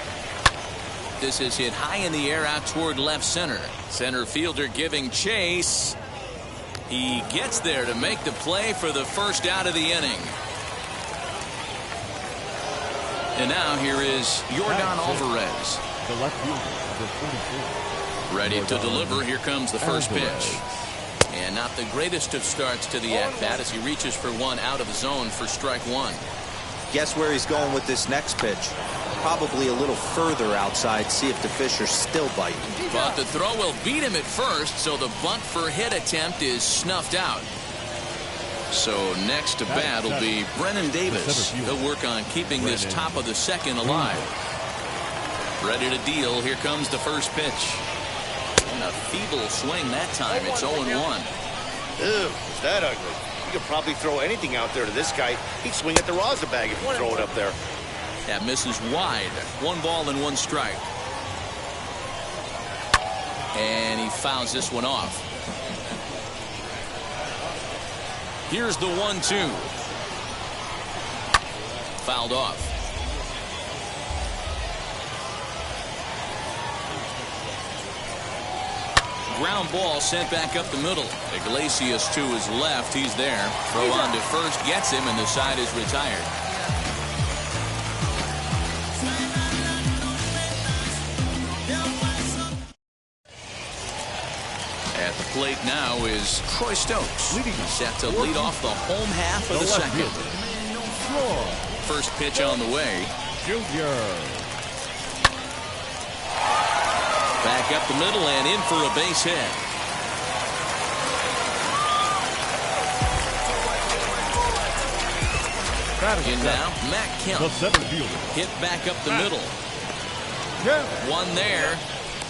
[SPEAKER 4] This is hit high in the air out toward left center. Center fielder giving chase. He gets there to make the play for the first out of the inning. And now here is Yordan Alvarez.
[SPEAKER 7] The left fielder, number 44.
[SPEAKER 4] Ready to deliver. Here comes the first pitch. And not the greatest of starts to the at-bat as he reaches for one out of the zone for strike one.
[SPEAKER 6] Guess where he's going with this next pitch? Probably a little further outside, see if the fish are still biting.
[SPEAKER 4] But the throw will beat him at first, so the bunt for hit attempt is snuffed out. So next to bat will be Brennan Davis. He'll work on keeping this top of the second alive. Ready to deal. Here comes the first pitch. And a feeble swing that time. It's 0-1.
[SPEAKER 8] Ew, is that ugly? You could probably throw anything out there to this guy. He'd swing at the rosin bag if you throw it up there.
[SPEAKER 4] That misses wide. 1 ball and 1 strike. And he fouls this one off. Here's the 1-2. Fouled off. Ground ball sent back up the middle. Iglesias to his left. He's there. Throw on to first gets him, and the side is retired. At the plate now is Troy Stokes. Set to lead off the home half of the second. First pitch on the way.
[SPEAKER 7] Junior.
[SPEAKER 4] Back up the middle and in for a base hit. In now, Matt Kemp.
[SPEAKER 7] The center fielder.
[SPEAKER 4] Hit back up the middle. One there.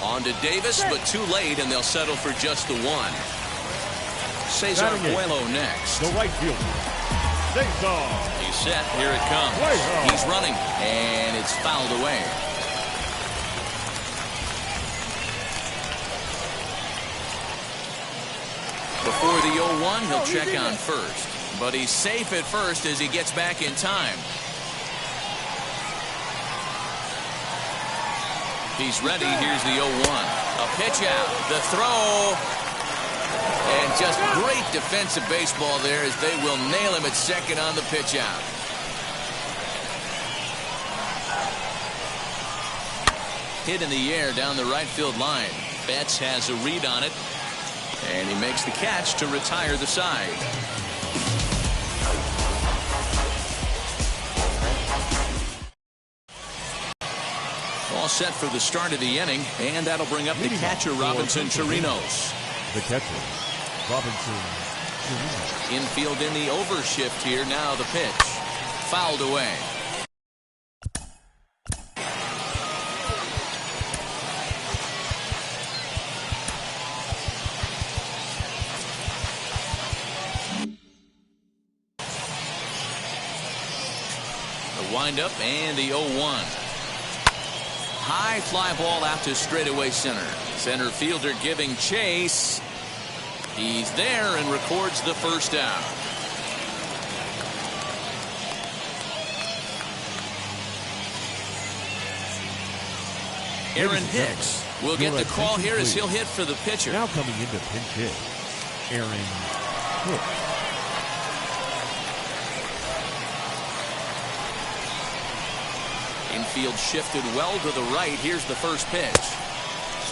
[SPEAKER 4] On to Davis, but too late, and they'll settle for just the one. Cesar Coelho next.
[SPEAKER 7] The right fielder. Cesar.
[SPEAKER 4] He's set. Here it comes. He's running, and it's fouled away. Before the 0-1, he'll check on first. But he's safe at first as he gets back in time. He's ready. Here's the 0-1. A pitch out. The throw. And just great defensive baseball there as they will nail him at second on the pitch out. Hit in the air down the right field line. Betts has a read on it. And he makes the catch to retire the side. All set for the start of the inning, and that'll bring up the catcher, Robinson Chirinos.
[SPEAKER 7] The catcher, Robinson Chirinos.
[SPEAKER 4] Infield in the overshift here. Now the pitch. Fouled away. The windup and the 0-1. High fly ball out to straightaway center. Center fielder giving chase. He's there and records the first down. Aaron Hicks will get the call here as he'll hit for the pitcher.
[SPEAKER 7] Now coming into pinch hit, Aaron Hicks.
[SPEAKER 4] Infield shifted well to the right. Here's the first pitch.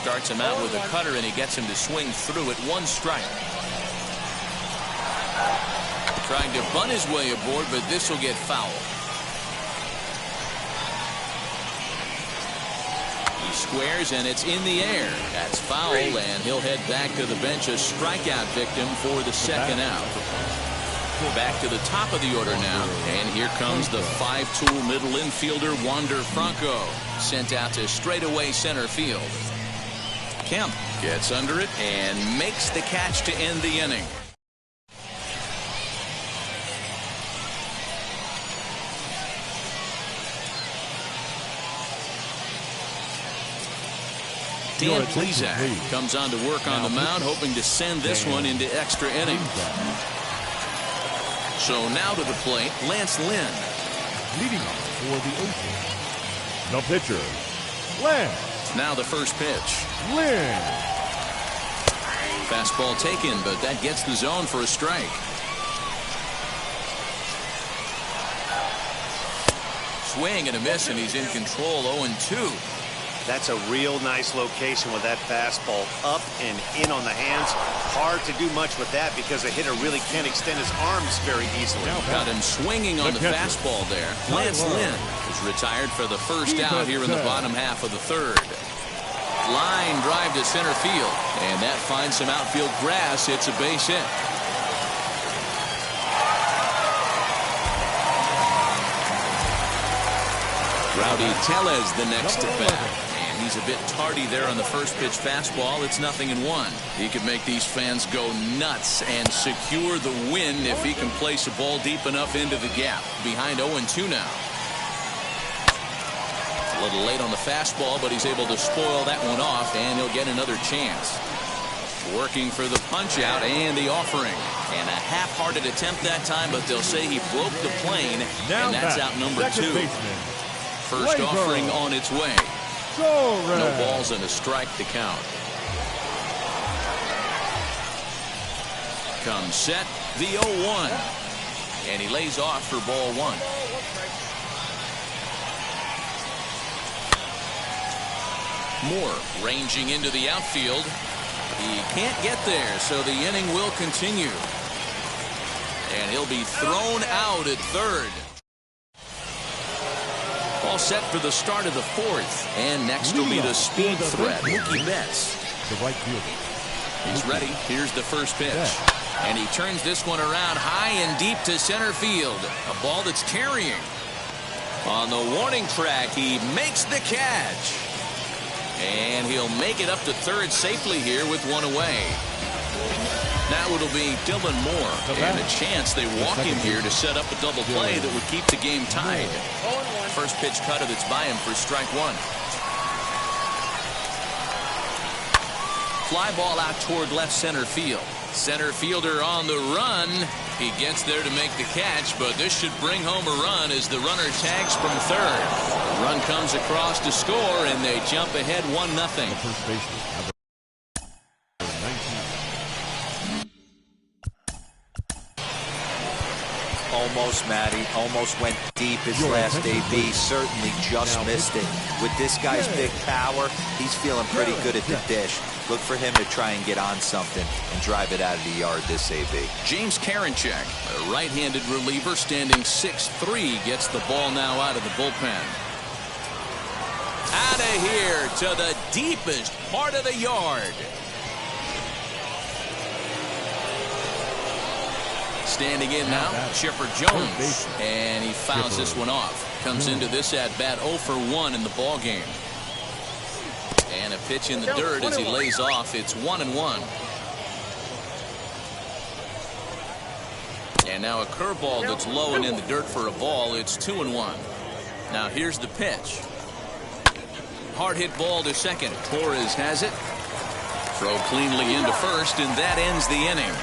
[SPEAKER 4] Starts him out with a cutter, and he gets him to swing through it. 1 strike. Trying to bunt his way aboard, but this will get foul. He squares, and it's in the air. That's foul, and he'll head back to the bench, a strikeout victim for the second out. Back to the top of the order now, and here comes the 5-tool middle infielder Wander Franco, sent out to straightaway center field. Kemp gets under it and makes the catch to end the inning. Dan Plesac comes on to work on the mound, hoping to send this one into extra innings. So now to the plate, Lance Lynn.
[SPEAKER 7] Leading off for the Ocean, the pitcher, Lance.
[SPEAKER 4] Now the first pitch.
[SPEAKER 7] Lynn.
[SPEAKER 4] Fastball taken, but that gets the zone for a strike. Swing and a miss, and he's in control. 0-2.
[SPEAKER 8] That's a real nice location with that fastball up and in on the hands. Hard to do much with that because a hitter really can't extend his arms very easily.
[SPEAKER 4] Got him swinging on the fastball there. Lance Lynn is retired for the first out here in the bottom half of the third. Line drive to center field, and that finds some outfield grass. It's a base hit. Rowdy Tellez the next to bat. He's a bit tardy there on the first pitch fastball. It's 0-1. He could make these fans go nuts and secure the win if he can place a ball deep enough into the gap. Behind 0-2 now. A little late on the fastball, but he's able to spoil that one off, and he'll get another chance. Working for the punch out and the offering. And a half-hearted attempt that time, but they'll say he broke the plane, and that's out number 2. First offering on its way. No balls and a strike to count. Comes set, the 0-1. And he lays off for ball 1. Moore ranging into the outfield. He can't get there, so the inning will continue. And he'll be thrown out at third. All set for the start of the fourth. And next will be the speed threat, Mookie Betts.
[SPEAKER 7] The right fielder.
[SPEAKER 4] He's ready. Here's the first pitch. And he turns this one around high and deep to center field. A ball that's carrying. On the warning track, he makes the catch. And he'll make it up to third safely here with one away. Now it'll be Dylan Moore, and a chance they walk him here to set up a double play that would keep the game tied. First pitch cutter that's by him for strike 1. Fly ball out toward left center field. Center fielder on the run. He gets there to make the catch, but this should bring home a run as the runner tags from third. The run comes across to score, and they jump ahead 1-0.
[SPEAKER 7] First baseman, number 19.
[SPEAKER 6] Almost, Matty. Almost went deep his last AB. Certainly just missed it. With this guy's big power, he's feeling pretty good at the dish. Look for him to try and get on something and drive it out of the yard this AB.
[SPEAKER 4] James Karinchak, a right-handed reliever standing 6'3", gets the ball now out of the bullpen. Out of here to the deepest part of the yard. Standing in now, Chipper Jones, and he fouls this one off. Comes into this at-bat 0 for 1 in the ball game. And a pitch in the dirt as he lays off. It's 1-1. And now a curveball that's low and in the dirt for a ball. It's 2-1. Now here's the pitch. Hard hit ball to second. Torres has it. Throw cleanly into first, and that ends the inning.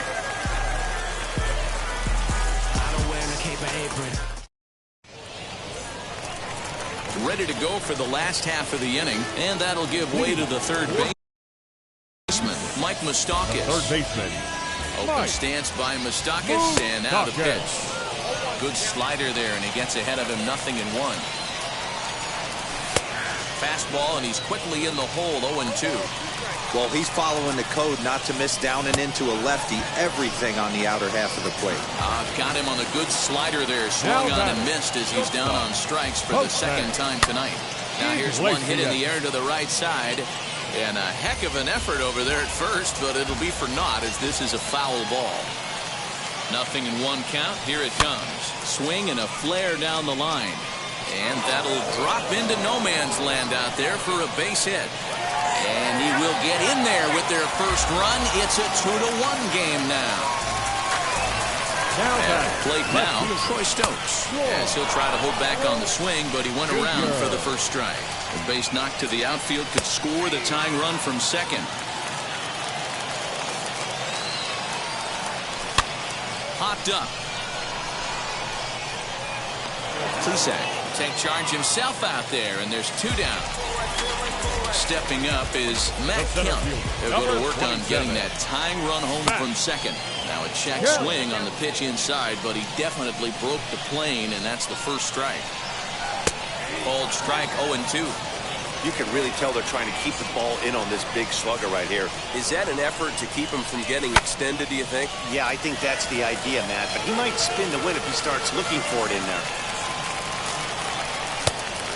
[SPEAKER 4] Ready to go for the last half of the inning, and that'll give way to the third baseman, Mike Moustakas.
[SPEAKER 7] Third baseman.
[SPEAKER 4] Open stance by Moustakas, and now the pitch. Good slider there, and he gets ahead of him 0-1. Fastball, and he's quickly in the hole, 0-2.
[SPEAKER 6] Well, he's following the code not to miss down and into a lefty. Everything on the outer half of the plate.
[SPEAKER 4] Got him on a good slider there. Swung on and missed as he's down on strikes for the second time tonight. Now here's one hit in the air to the right side. And a heck of an effort over there at first, but it'll be for naught as this is a foul ball. 0-1 count. Here it comes. Swing and a flare down the line. And that'll drop into no man's land out there for a base hit. And he will get in there with their first run. It's a 2-1 game now. At the plate now, Troy Stokes. As he'll try to hold back on the swing, but he went around for the first strike. A base knock to the outfield could score the tying run from second. Popped up. Plesac take charge himself out there, and there's 2 down. Stepping up is Matt Kemp. They'll go to work on getting that tying run home from second. Now a check swing on the pitch inside, but he definitely broke the plane, and that's the first strike. Called strike 0-2.
[SPEAKER 8] You can really tell they're trying to keep the ball in on this big slugger right here.
[SPEAKER 11] Is that an effort to keep him from getting extended, do you think?
[SPEAKER 8] Yeah, I think that's the idea, Matt. But he might spin the win if he starts looking for it in there.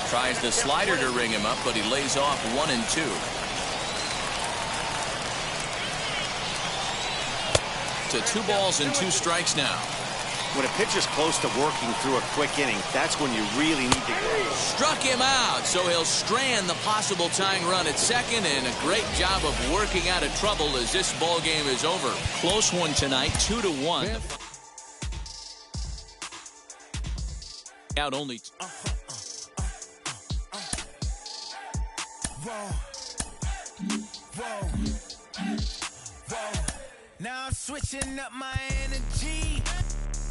[SPEAKER 4] Tries the slider to ring him up, but he lays off 1-2. To 2 balls and 2 strikes now.
[SPEAKER 8] When a pitcher's close to working through a quick inning, that's when you really need to go.
[SPEAKER 4] Struck him out, so he'll strand the possible tying run at second, and a great job of working out of trouble as this ball game is over. Close one tonight, 2-1. Out only.
[SPEAKER 9] Now I'm switching up my energy.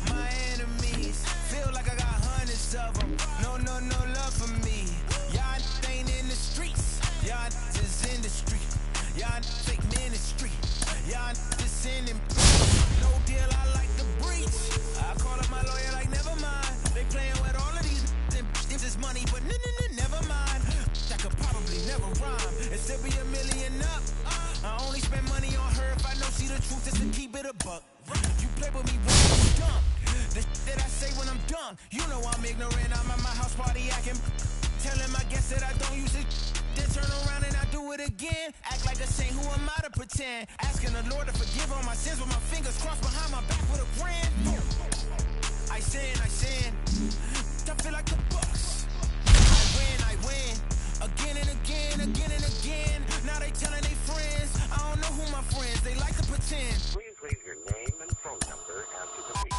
[SPEAKER 9] My enemies feel like I got hundreds of them. No love for me. Y'all ain't in the streets. Y'all is in the street. Y'all take ministry. Y'all just in them. No deal, I like the breach. I call up my lawyer like never mind. They playing with all of these. This is money, but never mind. I could probably never rhyme and still be $1 million up. I only spend money on her if I know she the truth, just to keep it a buck. You play with me when I'm dumb. The that I say when I'm done. You know I'm ignorant, I'm at my house party acting. Telling my guests that I don't use it. Then turn around and I do it again. Act like a saint, who am I to pretend? Asking the Lord to forgive all my sins with my fingers crossed behind my back with a grand. I sin. I feel like the Bucks. I win. Again and again. Now they telling their friends. I don't know who my friends, they like to pretend.
[SPEAKER 2] Please leave your name and phone number after the beep.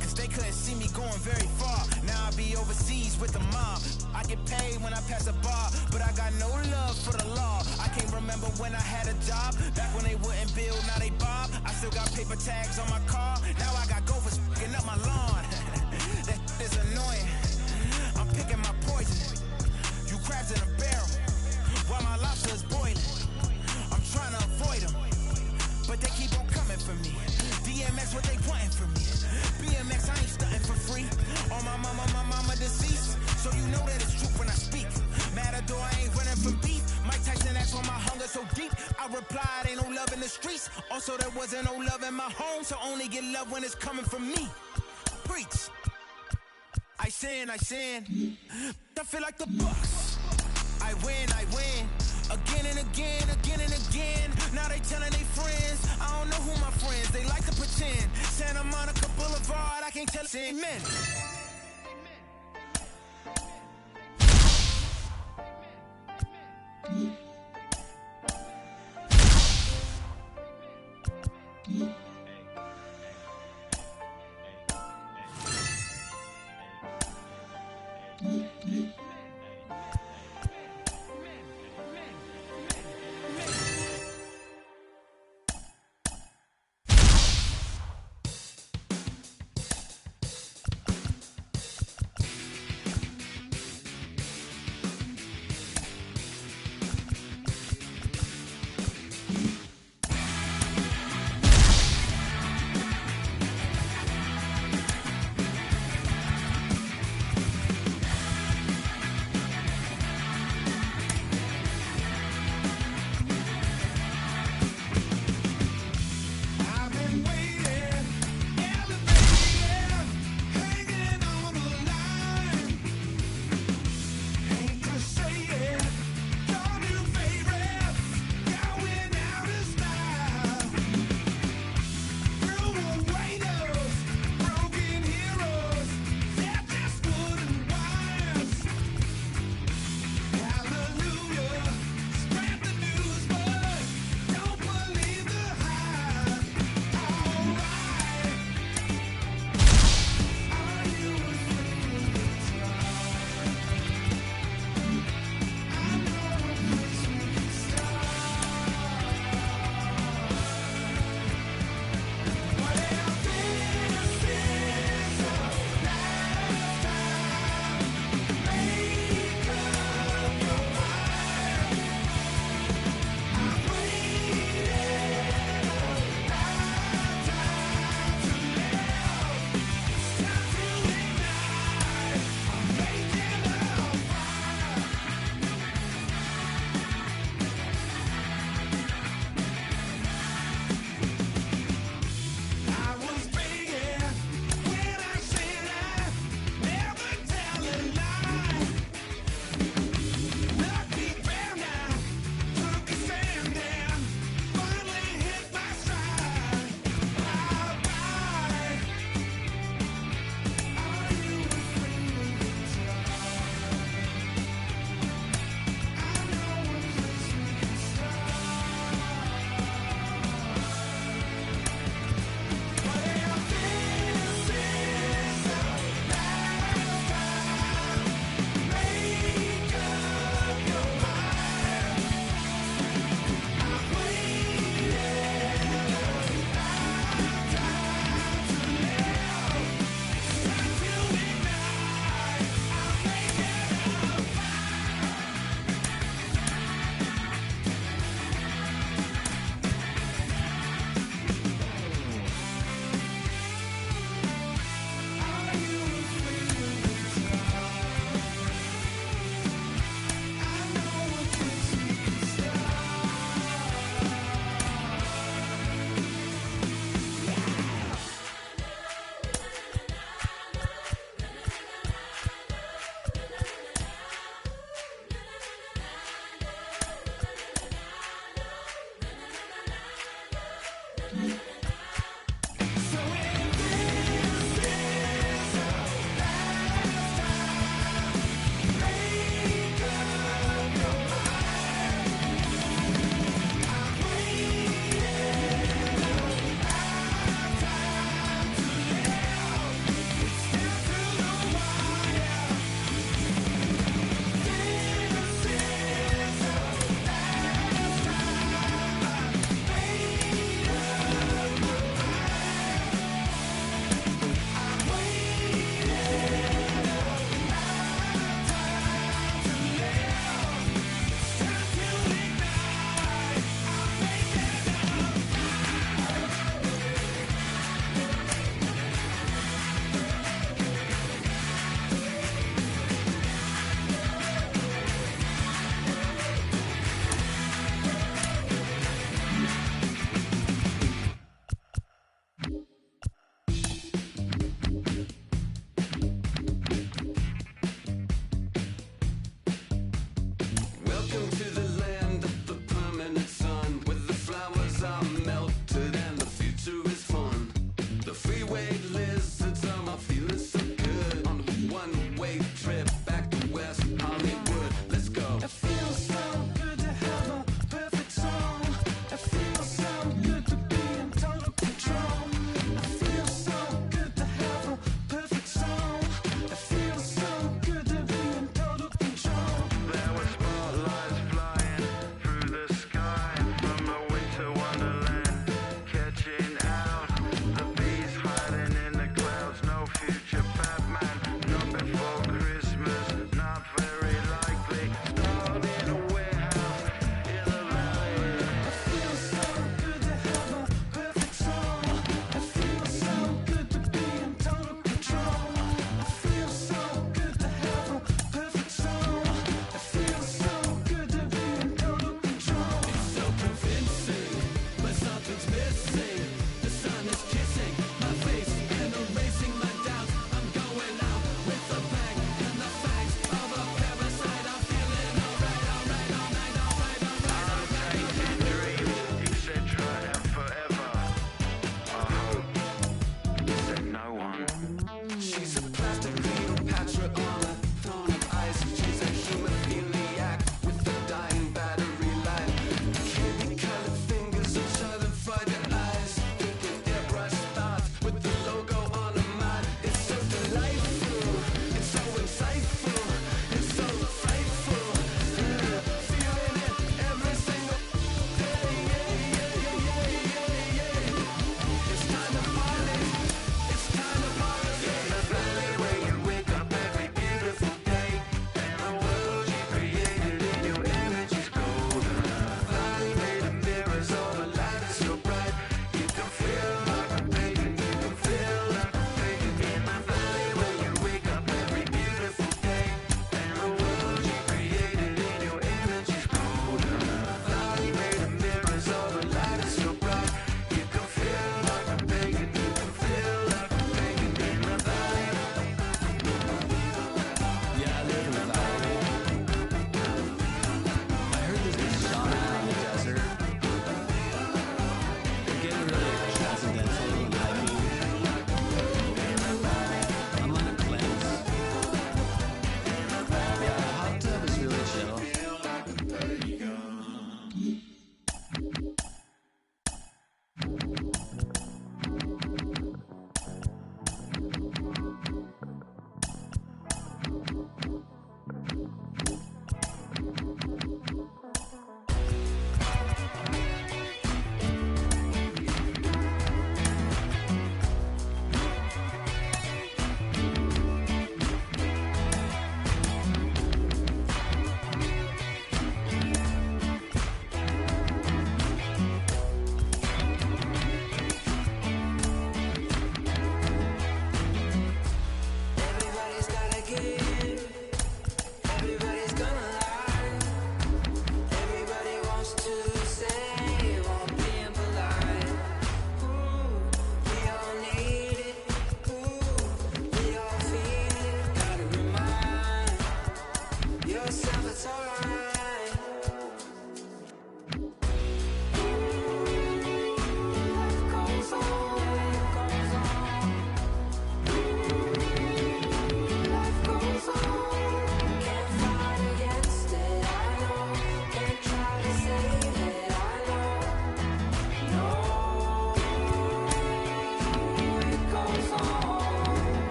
[SPEAKER 9] Cause they couldn't see me going very far. Now I be overseas with the mob. I I get paid when I pass a bar, but I got no love for the law. I can't remember when I had a job, back when they wouldn't build, now they bob. I still got paper tags on my car, now I got gophers f***ing up my lawn. That is annoying, I'm picking my poison. You crabs in a barrel, while my lobster is boiling. I'm trying to avoid them, but they keep on coming for me. DMX, what they wanting from me? BMX, I ain't stunting for free. On my mama deceased, so you know that it's true when I speak. Matador, I ain't running from beef. Mike Tyson asked why my hunger so deep. I replied, ain't no love in the streets. Also, there wasn't no love in my home, so only get love when it's coming from me. Preach. I sin. I feel like the Bucks. I win. Again and again. Now they telling they friends. I don't know who my friends. They like to pretend. Santa Monica Boulevard. I can't tell. Amen.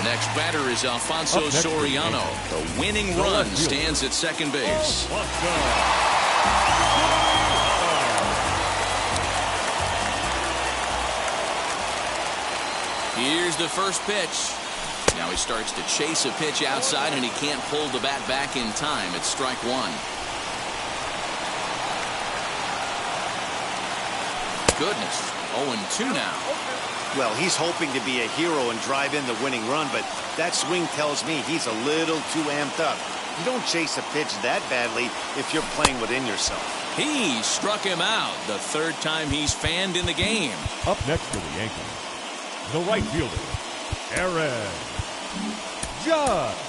[SPEAKER 4] Next batter is Alfonso Soriano. The winning run stands at second base. Here's the first pitch. Now he starts to chase a pitch outside, and he can't pull the bat back in time. It's strike one. Goodness, 0-2 now.
[SPEAKER 8] Well, he's hoping to be a hero and drive in the winning run, but that swing tells me he's a little too amped up. You don't chase a pitch that badly if you're playing within yourself.
[SPEAKER 4] He struck him out, the third time he's fanned in the game.
[SPEAKER 7] Up next for the Yankees, the right fielder, Aaron Judge.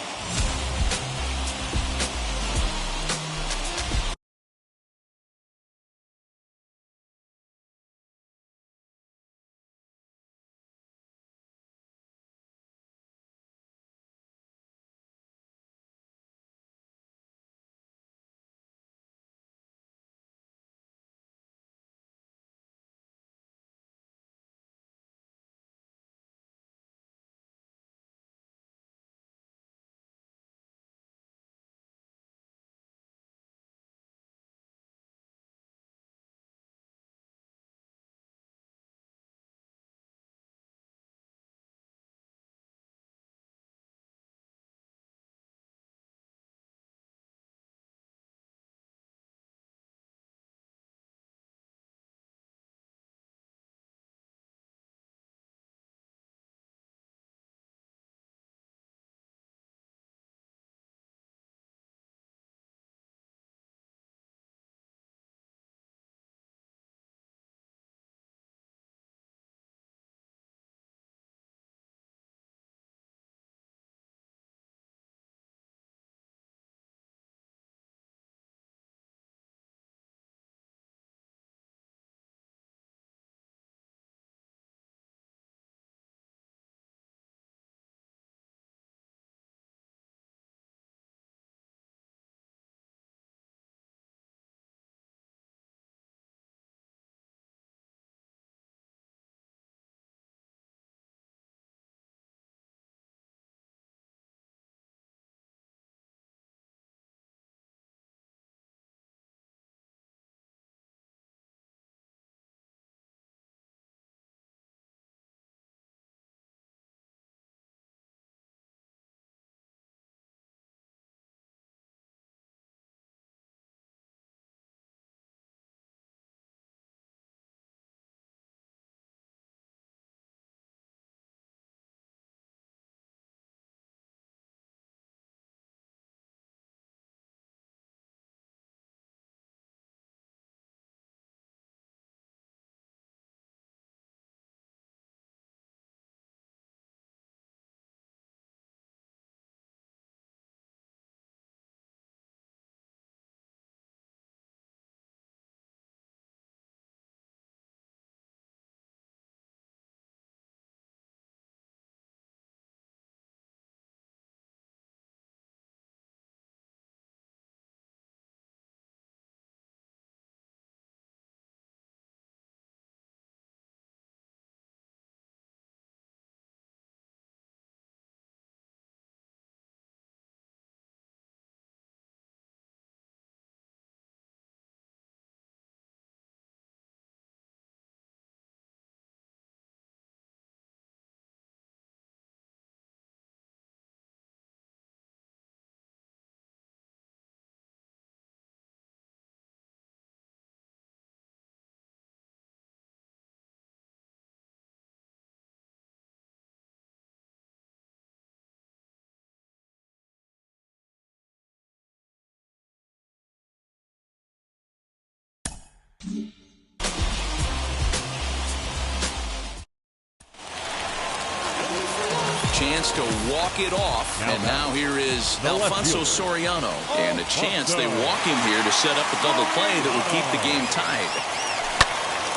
[SPEAKER 4] Chance to walk it off, and now here is Alfonso Soriano, and a chance they walk him here to set up a double play that will keep the game tied.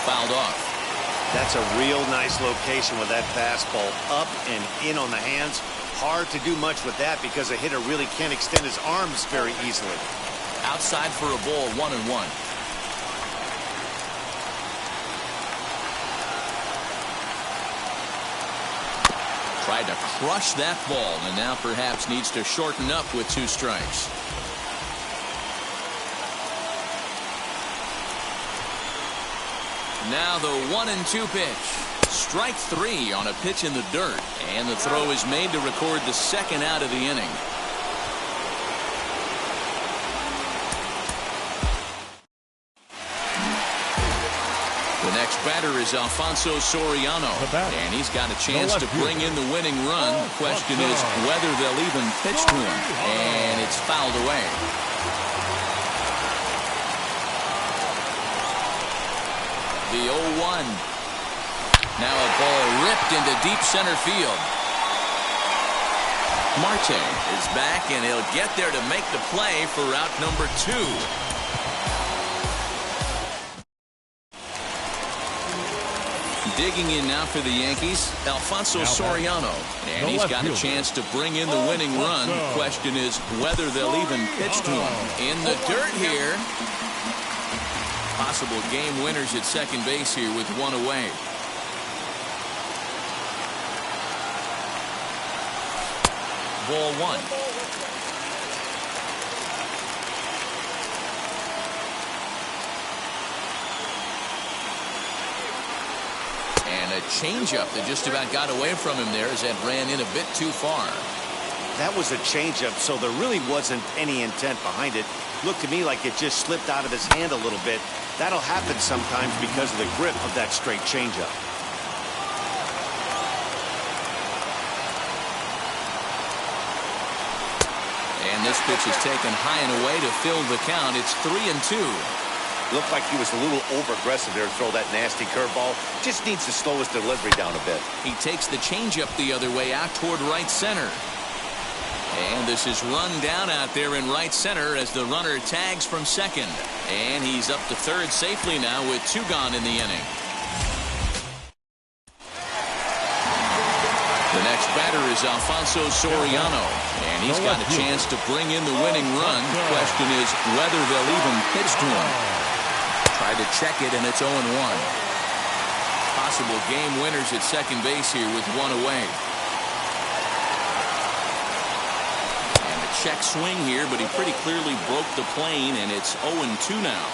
[SPEAKER 4] Fouled off.
[SPEAKER 8] That's a real nice location with that fastball up and in on the hands. Hard to do much with that because a hitter really can't extend his arms very easily.
[SPEAKER 4] Outside for a ball, 1-1. Tried to crush that ball, and now perhaps needs to shorten up with 2 strikes. Now the 1-2 pitch. Strike 3 on a pitch in the dirt, and the throw is made to record the 2nd out of the inning. The next batter is Alfonso Soriano, and he's got a chance to bring in the winning run. The question is whether they'll even pitch to him, and it's fouled away. The 0-1. Now a ball ripped into deep center field. Marte is back, and he'll get there to make the play for out number 2. Digging in now for the Yankees, Alfonso Soriano, and he's got a chance to bring in the winning run. The question is whether they'll even pitch to him. In the dirt here. Possible game winners at second base here with 1 away. Ball 1. And a changeup that just about got away from him there as that ran in a bit too far.
[SPEAKER 8] That was a changeup, so there really wasn't any intent behind it. Looked to me like it just slipped out of his hand a little bit. That'll happen sometimes because of the grip of that straight changeup.
[SPEAKER 4] And this pitch is taken high and away to fill the count. It's 3-2.
[SPEAKER 8] Looked like he was a little over-aggressive there to throw that nasty curveball. Just needs to slow his delivery down a bit.
[SPEAKER 4] He takes the changeup the other way out toward right center. And this is run down out there in right center as the runner tags from second. And he's up to third safely now with 2 gone in the inning. The next batter is Alfonso Soriano, and he's got a chance to bring in the winning run. The question is whether they'll even pitch to him. Tried to check it, and it's 0-1. Possible game winners at second base here with 1 away. And a check swing here, but he pretty clearly broke the plane, and it's 0-2 now.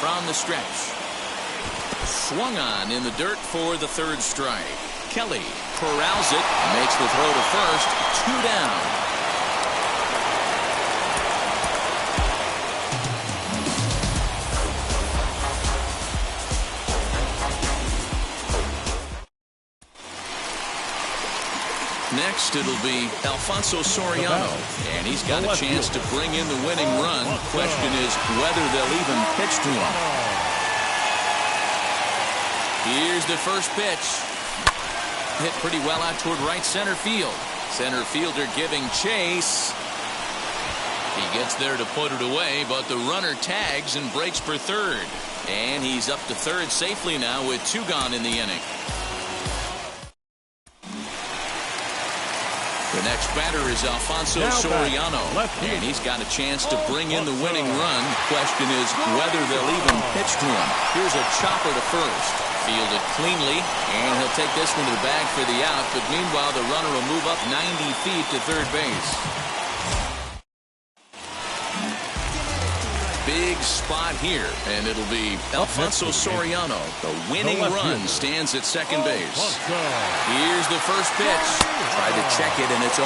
[SPEAKER 4] From the stretch. Swung on in the dirt for the 3rd strike. Kelly corrals it, makes the throw to first. 2 down. Next, it'll be Alfonso Soriano, and he's got a chance to bring in the winning run. The question is whether they'll even pitch to him. Here's the first pitch. Hit pretty well out toward right center field. Center fielder giving chase. He gets there to put it away, but the runner tags and breaks for third. And he's up to third safely now with 2 gone in the inning. The next batter is Alfonso Soriano, and he's got a chance to bring in the winning run. The question is whether they'll even pitch to him. Here's a chopper to first. Fielded cleanly, and he'll take this one to the bag for the out, but meanwhile the runner will move up 90 feet to third base. Big spot here, and it'll be Alfonso Soriano. The winning run stands at second base. Here's the first pitch. Tried to check it, and it's 0-1.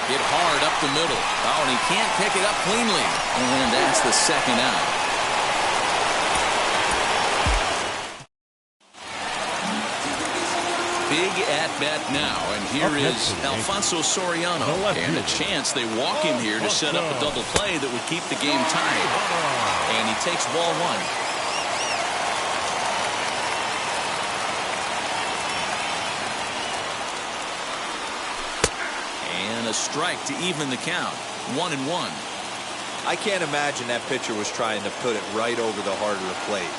[SPEAKER 4] Hit hard up the middle. Oh, and he can't pick it up cleanly. And that's the 2nd out. Big at-bat now, and here is Alfonso Soriano. And a chance they walk him here to set up a double play that would keep the game tied. And he takes ball 1. A strike to even the count. 1-1.
[SPEAKER 6] I can't imagine that pitcher was trying to put it right over the heart of the plate.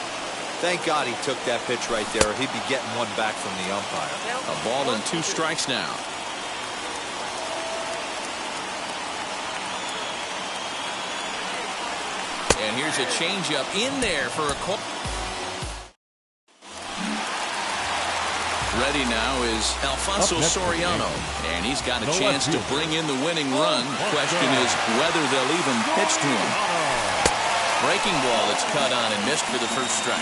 [SPEAKER 6] Thank God he took that pitch right there, or he'd be getting one back from the umpire.
[SPEAKER 4] A ball and 2 strikes now. here's a changeup in there for a call. Ready now is Alfonso Soriano, and he's got a chance to bring in the winning run. Question is whether they'll even pitch to him. Breaking ball that's cut on and missed for the first strike.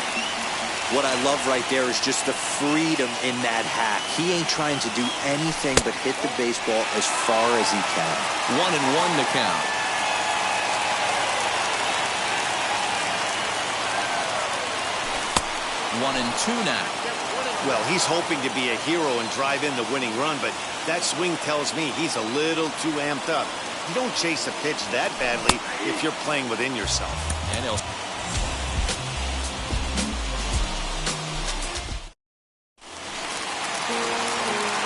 [SPEAKER 6] What I love right there is just the freedom in that hack. He ain't trying to do anything but hit the baseball as far as he can.
[SPEAKER 4] 1-1 to count. One and two now.
[SPEAKER 8] Well, he's hoping to be a hero and drive in the winning run, but that swing tells me he's a little too amped up. You don't chase a pitch that badly if you're playing within yourself.
[SPEAKER 4] And he'll...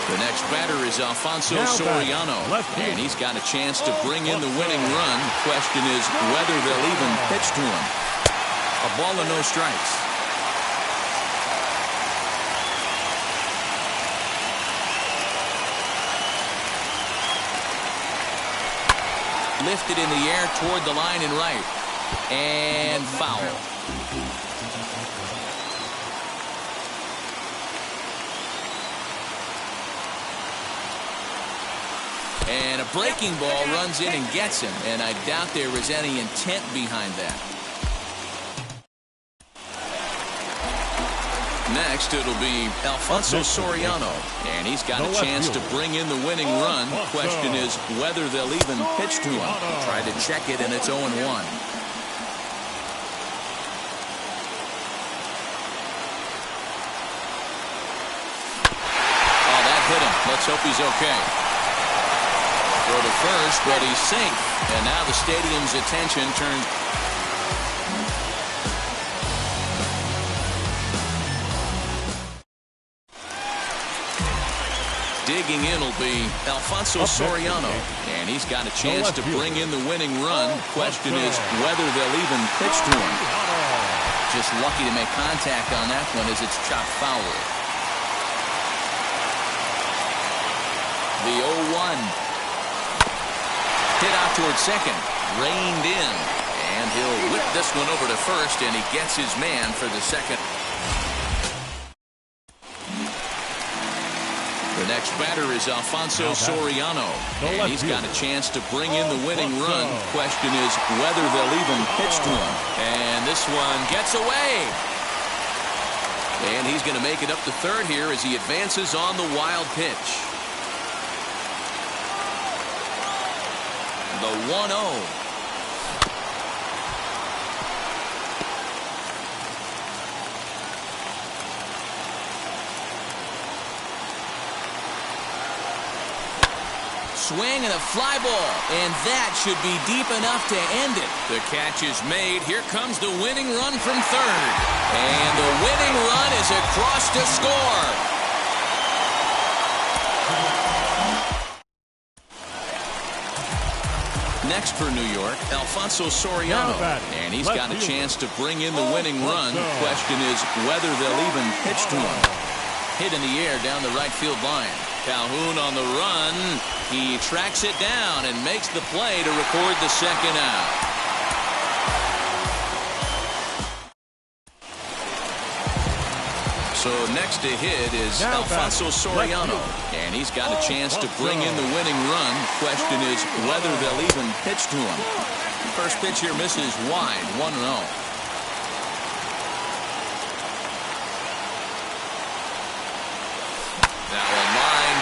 [SPEAKER 4] The next batter is Alfonso Soriano, and he's got a chance to bring in the winning run. Question is whether they'll even pitch to him. A ball and no strikes. Lifted in the air toward the line and right. And foul. And a breaking ball runs in and gets him. And I doubt there was any intent behind that. Next, it'll be Alfonso Soriano, and he's got a chance to bring in the winning run. Question is whether they'll even pitch to him. Try to check it, and it's 0-1. Oh, that hit him. Let's hope he's okay. Throw to first, but he's safe. And now the stadium's attention turns... Digging in will be Alfonso Soriano, and he's got a chance to bring in the winning run. Question is whether they'll even pitch to him. Just lucky to make contact on that one as it's chopped foul. The 0-1. Hit out toward second. Reined in. And he'll whip this one over to first, and he gets his man for the second. The next batter is Alfonso Soriano, and he's got a chance to bring in the winning run. Question is whether they'll even pitch to him. And this one gets away. And he's going to make it up to third here as he advances on the wild pitch. The 1-0. Swing and a fly ball, and that should be deep enough to end it. The catch is made. Here comes the winning run from third. And the winning run is across to score. Next for New York, Alfonso Soriano, and he's got a chance to bring in the winning run. Question is whether they'll even pitch to him. Hit in the air down the right field line. Calhoun on the run. He tracks it down and makes the play to record the second out. So next to hit is Alfonso Soriano, and he's got a chance to bring in the winning run. Question is whether they'll even pitch to him. First pitch here misses wide, 1-0.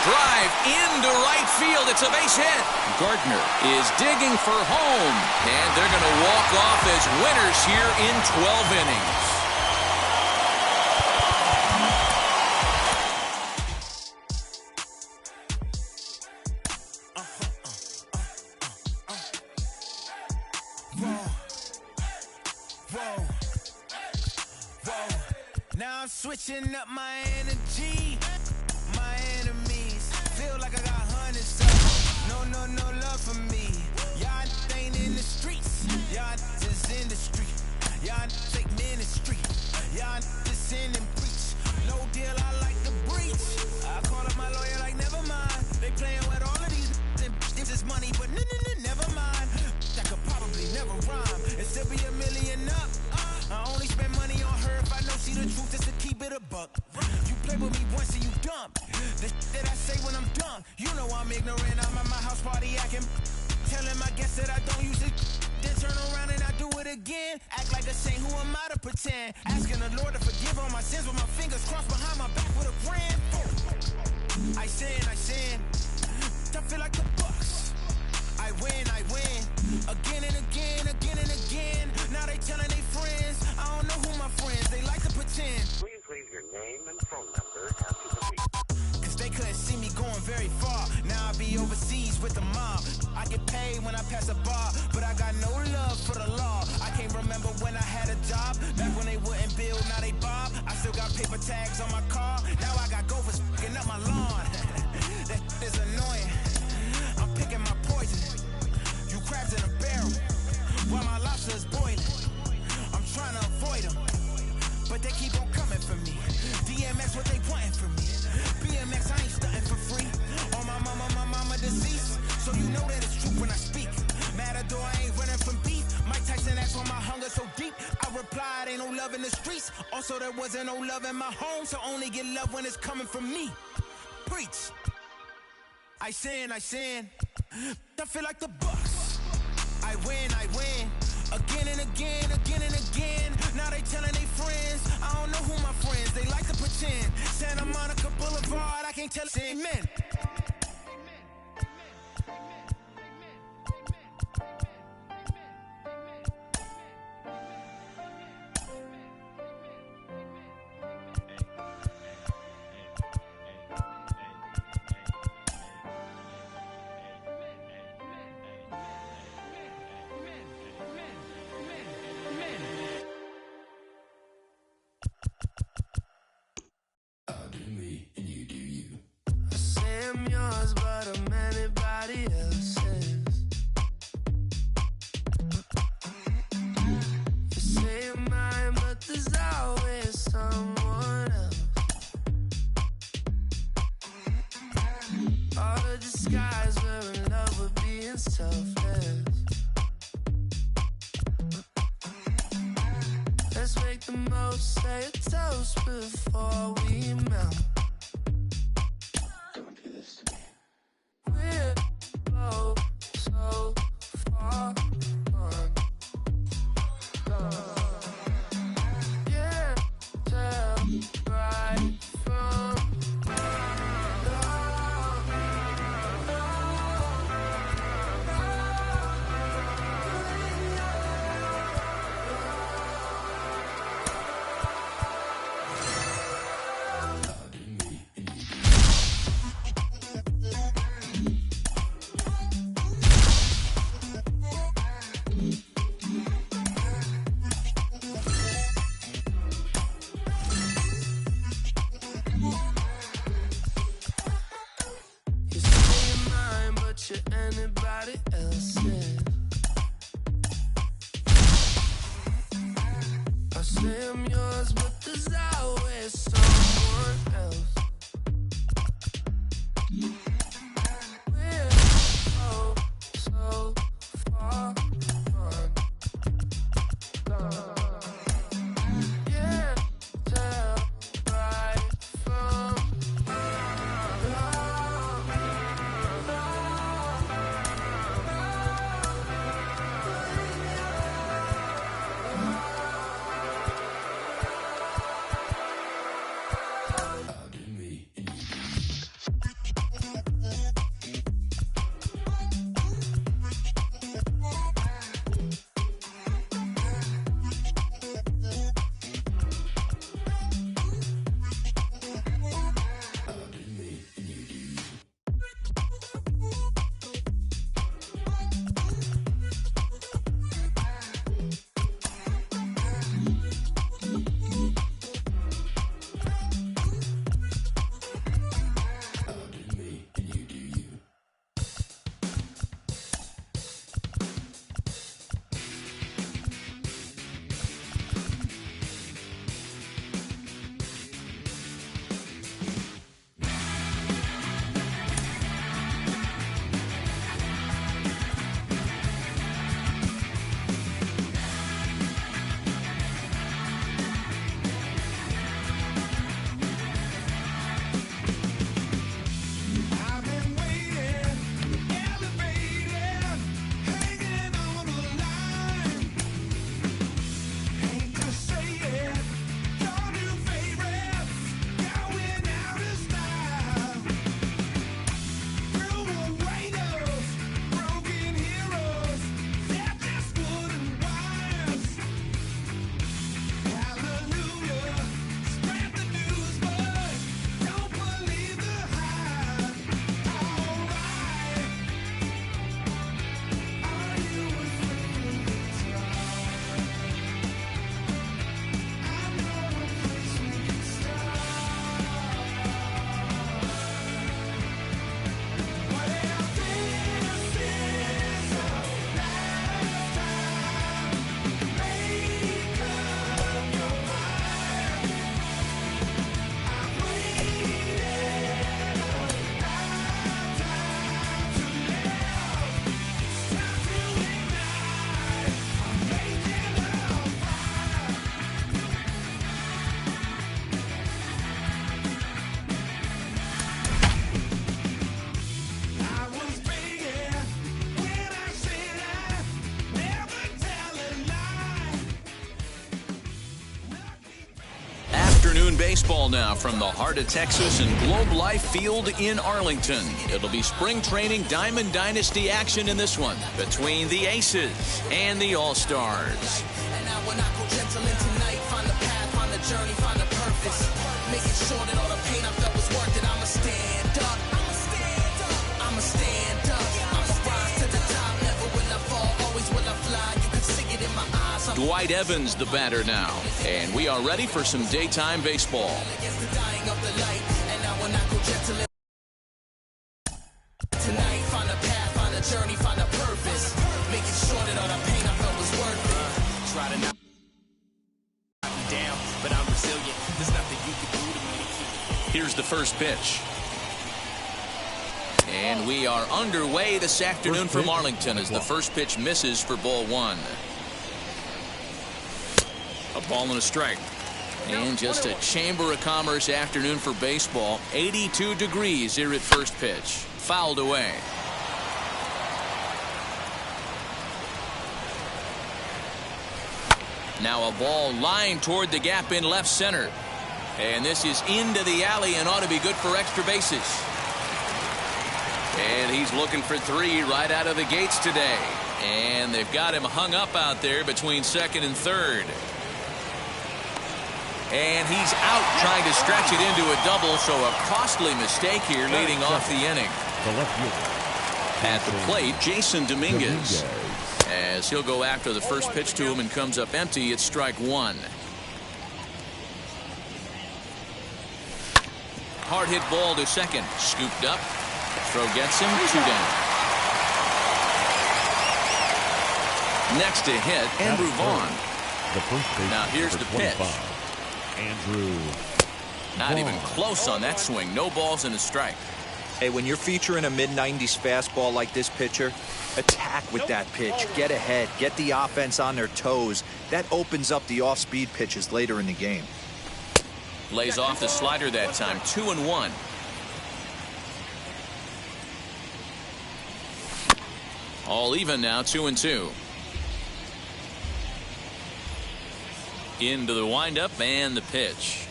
[SPEAKER 4] Drive into right field. It's a base hit. Gardner is digging for home, and they're going to walk off as winners here in 12 innings.
[SPEAKER 9] Now I'm switching up my energy. My enemies feel like I got hundreds of them. No love for me. Y'all ain't in the streets. Y'all just in the street. Y'all take ministry. Y'all just in and preach. No deal, I like the breach. I call up my lawyer like, never mind. They playing with all of these. This is money, but never mind. I could probably never rhyme and still be a millionaire. that I say when I'm done. You know I'm ignorant, I'm at my house party acting. Telling my guests that I don't use it. Then turn around and I do it again. Act like a saint, who am I to pretend? Asking the Lord to forgive all my sins with my fingers crossed behind my back with a grand. I sin. I feel like the Bucks. I win. Again and again. Now they telling their friends. I don't know who my friends, they like to pretend.
[SPEAKER 12] Please leave your name and phone number after the beep.
[SPEAKER 9] Cause they couldn't see me going very far. Now I be overseas with the mob. I get paid when I pass a bar, but I got no love for the law. I can't remember when I had a job. Back when they wouldn't build, now they bob. I still got paper tags on my car. Now I got gophers f***ing up my lawn. That is annoying. I'm picking my poison. You crabs in a barrel, while my lobster is boiling. I'm trying to avoid them, but they keep on coming for me. DMX, what they wanting from me? BMX, I ain't stunting for free. On my mama deceased, so you know that it's true when I speak. Matador, I ain't running from beef. Mike Tyson asked why my hunger so deep. I replied, ain't no love in the streets. Also, there wasn't no love in my home, so only get love when it's coming from me. Preach. I sin. I feel like the Bucks. I win. Again and again. Now they telling their friends. I don't know who my friends, they like to pretend. Santa Monica Boulevard, I can't tell. Amen.
[SPEAKER 10] I'm yours, but I'm anybody else's. You say you're mine, but there's always someone else. All the disguise, we're in love with being selfless. Let's make the most, say a toast before we melt. We're both so far gone. Can't tell right from anybody else's. I say I'm yours, but there's always someone else. We're so far gone. Can't tell right from
[SPEAKER 4] Talking baseball now from the heart of Texas and Globe Life Field in Arlington. It'll be spring training Diamond Dynasty action in this one between the Aces and the All-Stars.
[SPEAKER 3] And now when I go gentle in tonight, find the path, find the journey, find the purpose. Making sure that all the pain I felt was worth it. I'ma stand up. I'ma stand up. I'ma stand up. I'ma rise to the top. Never will I fall, always will I fly. You can see it in my eyes.
[SPEAKER 4] Dwight Evans the batter now. And we are ready for some daytime baseball.
[SPEAKER 3] Against the dying of the light. And now when I go gentle in tonight, find a path, find a journey, find a purpose. Making sure that all the pain I felt was worth it. Try to knock me down, but I'm resilient. There's nothing you can do to me to keep.
[SPEAKER 4] Here's the first pitch. And we are underway this afternoon from Arlington as the first pitch misses for ball one. A ball and a strike. And just a Chamber of Commerce afternoon for baseball. 82 degrees here at first pitch. Fouled away. Now a ball lined toward the gap in left center. And this is into the alley and ought to be good for extra bases. And he's looking for three right out of the gates today. And they've got him hung up out there between second and third. And he's out trying to stretch it into a double, so a costly mistake here leading off the inning. At the plate, Jason Dominguez. As he'll go after the first pitch to him and comes up empty, it's strike one. Hard hit ball to second. Scooped up. Throw gets him. 2 down. Next to hit, Andrew Vaughn. Now here's the pitch.
[SPEAKER 7] Andrew.
[SPEAKER 4] Not even close on that swing. No balls and a strike.
[SPEAKER 6] Hey, when you're featuring a mid-90s fastball like this pitcher, attack with that pitch. Get ahead. Get the offense on their toes. That opens up the off-speed pitches later in the game.
[SPEAKER 4] Lays off the slider that time. 2-1. All even now. 2-2. Into the windup and the pitch.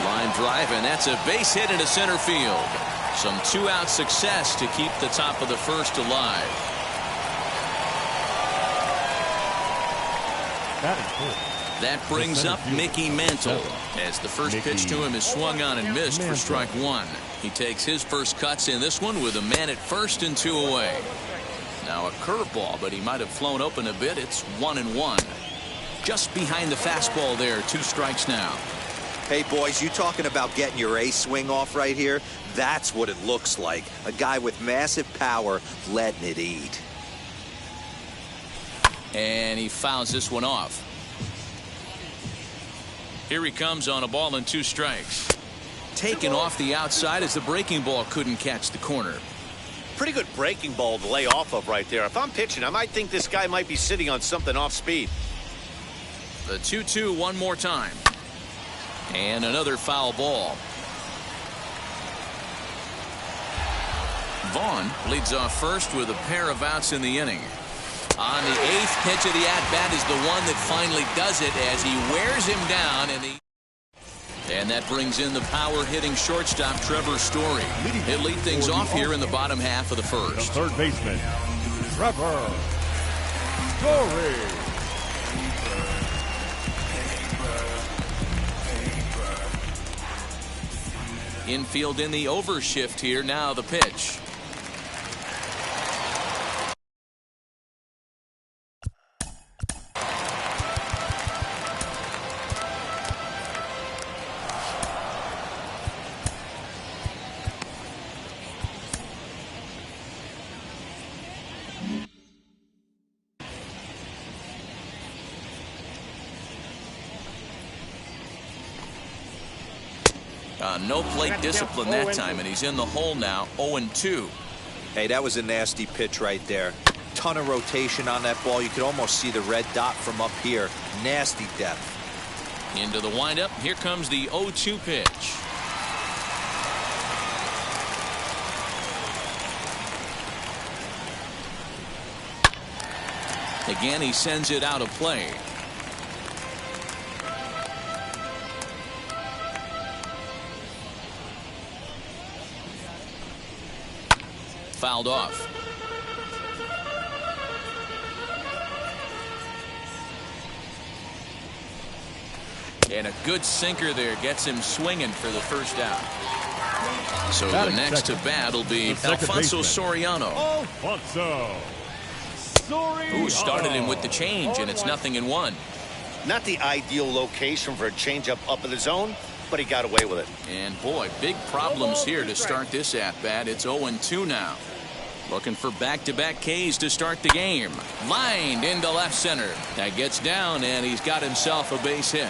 [SPEAKER 4] Line drive, and that's a base hit into center field. Some 2-out success to keep the top of the first alive. That brings up Mickey Mantle as the first pitch to him is swung on and missed for strike one. He takes his first cuts in this one with a man at first and 2 away. Now a curveball, but he might have flown open a bit. It's 1-1. Just behind the fastball there. 2 strikes now.
[SPEAKER 6] Hey, boys, you talking about getting your ace swing off right here? That's what it looks like. A guy with massive power letting it eat.
[SPEAKER 4] And he fouls this one off. Here he comes on a ball and 2 strikes. Taken off the outside as the breaking ball couldn't catch the corner.
[SPEAKER 8] Pretty good breaking ball to lay off of right there. If I'm pitching, I might think this guy might be sitting on something off speed.
[SPEAKER 4] The 2-2 one more time. And another foul ball. Vaughn leads off first with a pair of outs in the inning. On the 8th pitch of the at-bat is the one that finally does it as he wears him down in the... And that brings in the power-hitting shortstop, Trevor Story. He'll lead things off here in the bottom half of the first.
[SPEAKER 7] The third baseman, Trevor Story.
[SPEAKER 4] Infield in the overshift here. Now the pitch. No plate discipline that time, and he's in the hole now. 0-2.
[SPEAKER 6] Hey, that was a nasty pitch right there. Ton of rotation on that ball. You could almost see the red dot from up here. Nasty depth.
[SPEAKER 4] Into the windup. Here comes the 0-2 pitch. Again, he sends it out of play. fouled off. And a good sinker there gets him swinging for the first out. So the next to bat will be Alfonso Soriano. Who started him with the change, and it's 0-1.
[SPEAKER 8] Not the ideal location for a changeup up in the zone, but he got away with it.
[SPEAKER 4] And boy, big problems here to start this at-bat. It's 0-2 now. Looking for back-to-back Ks to start the game. Lined into left center. That gets down, and he's got himself a base hit.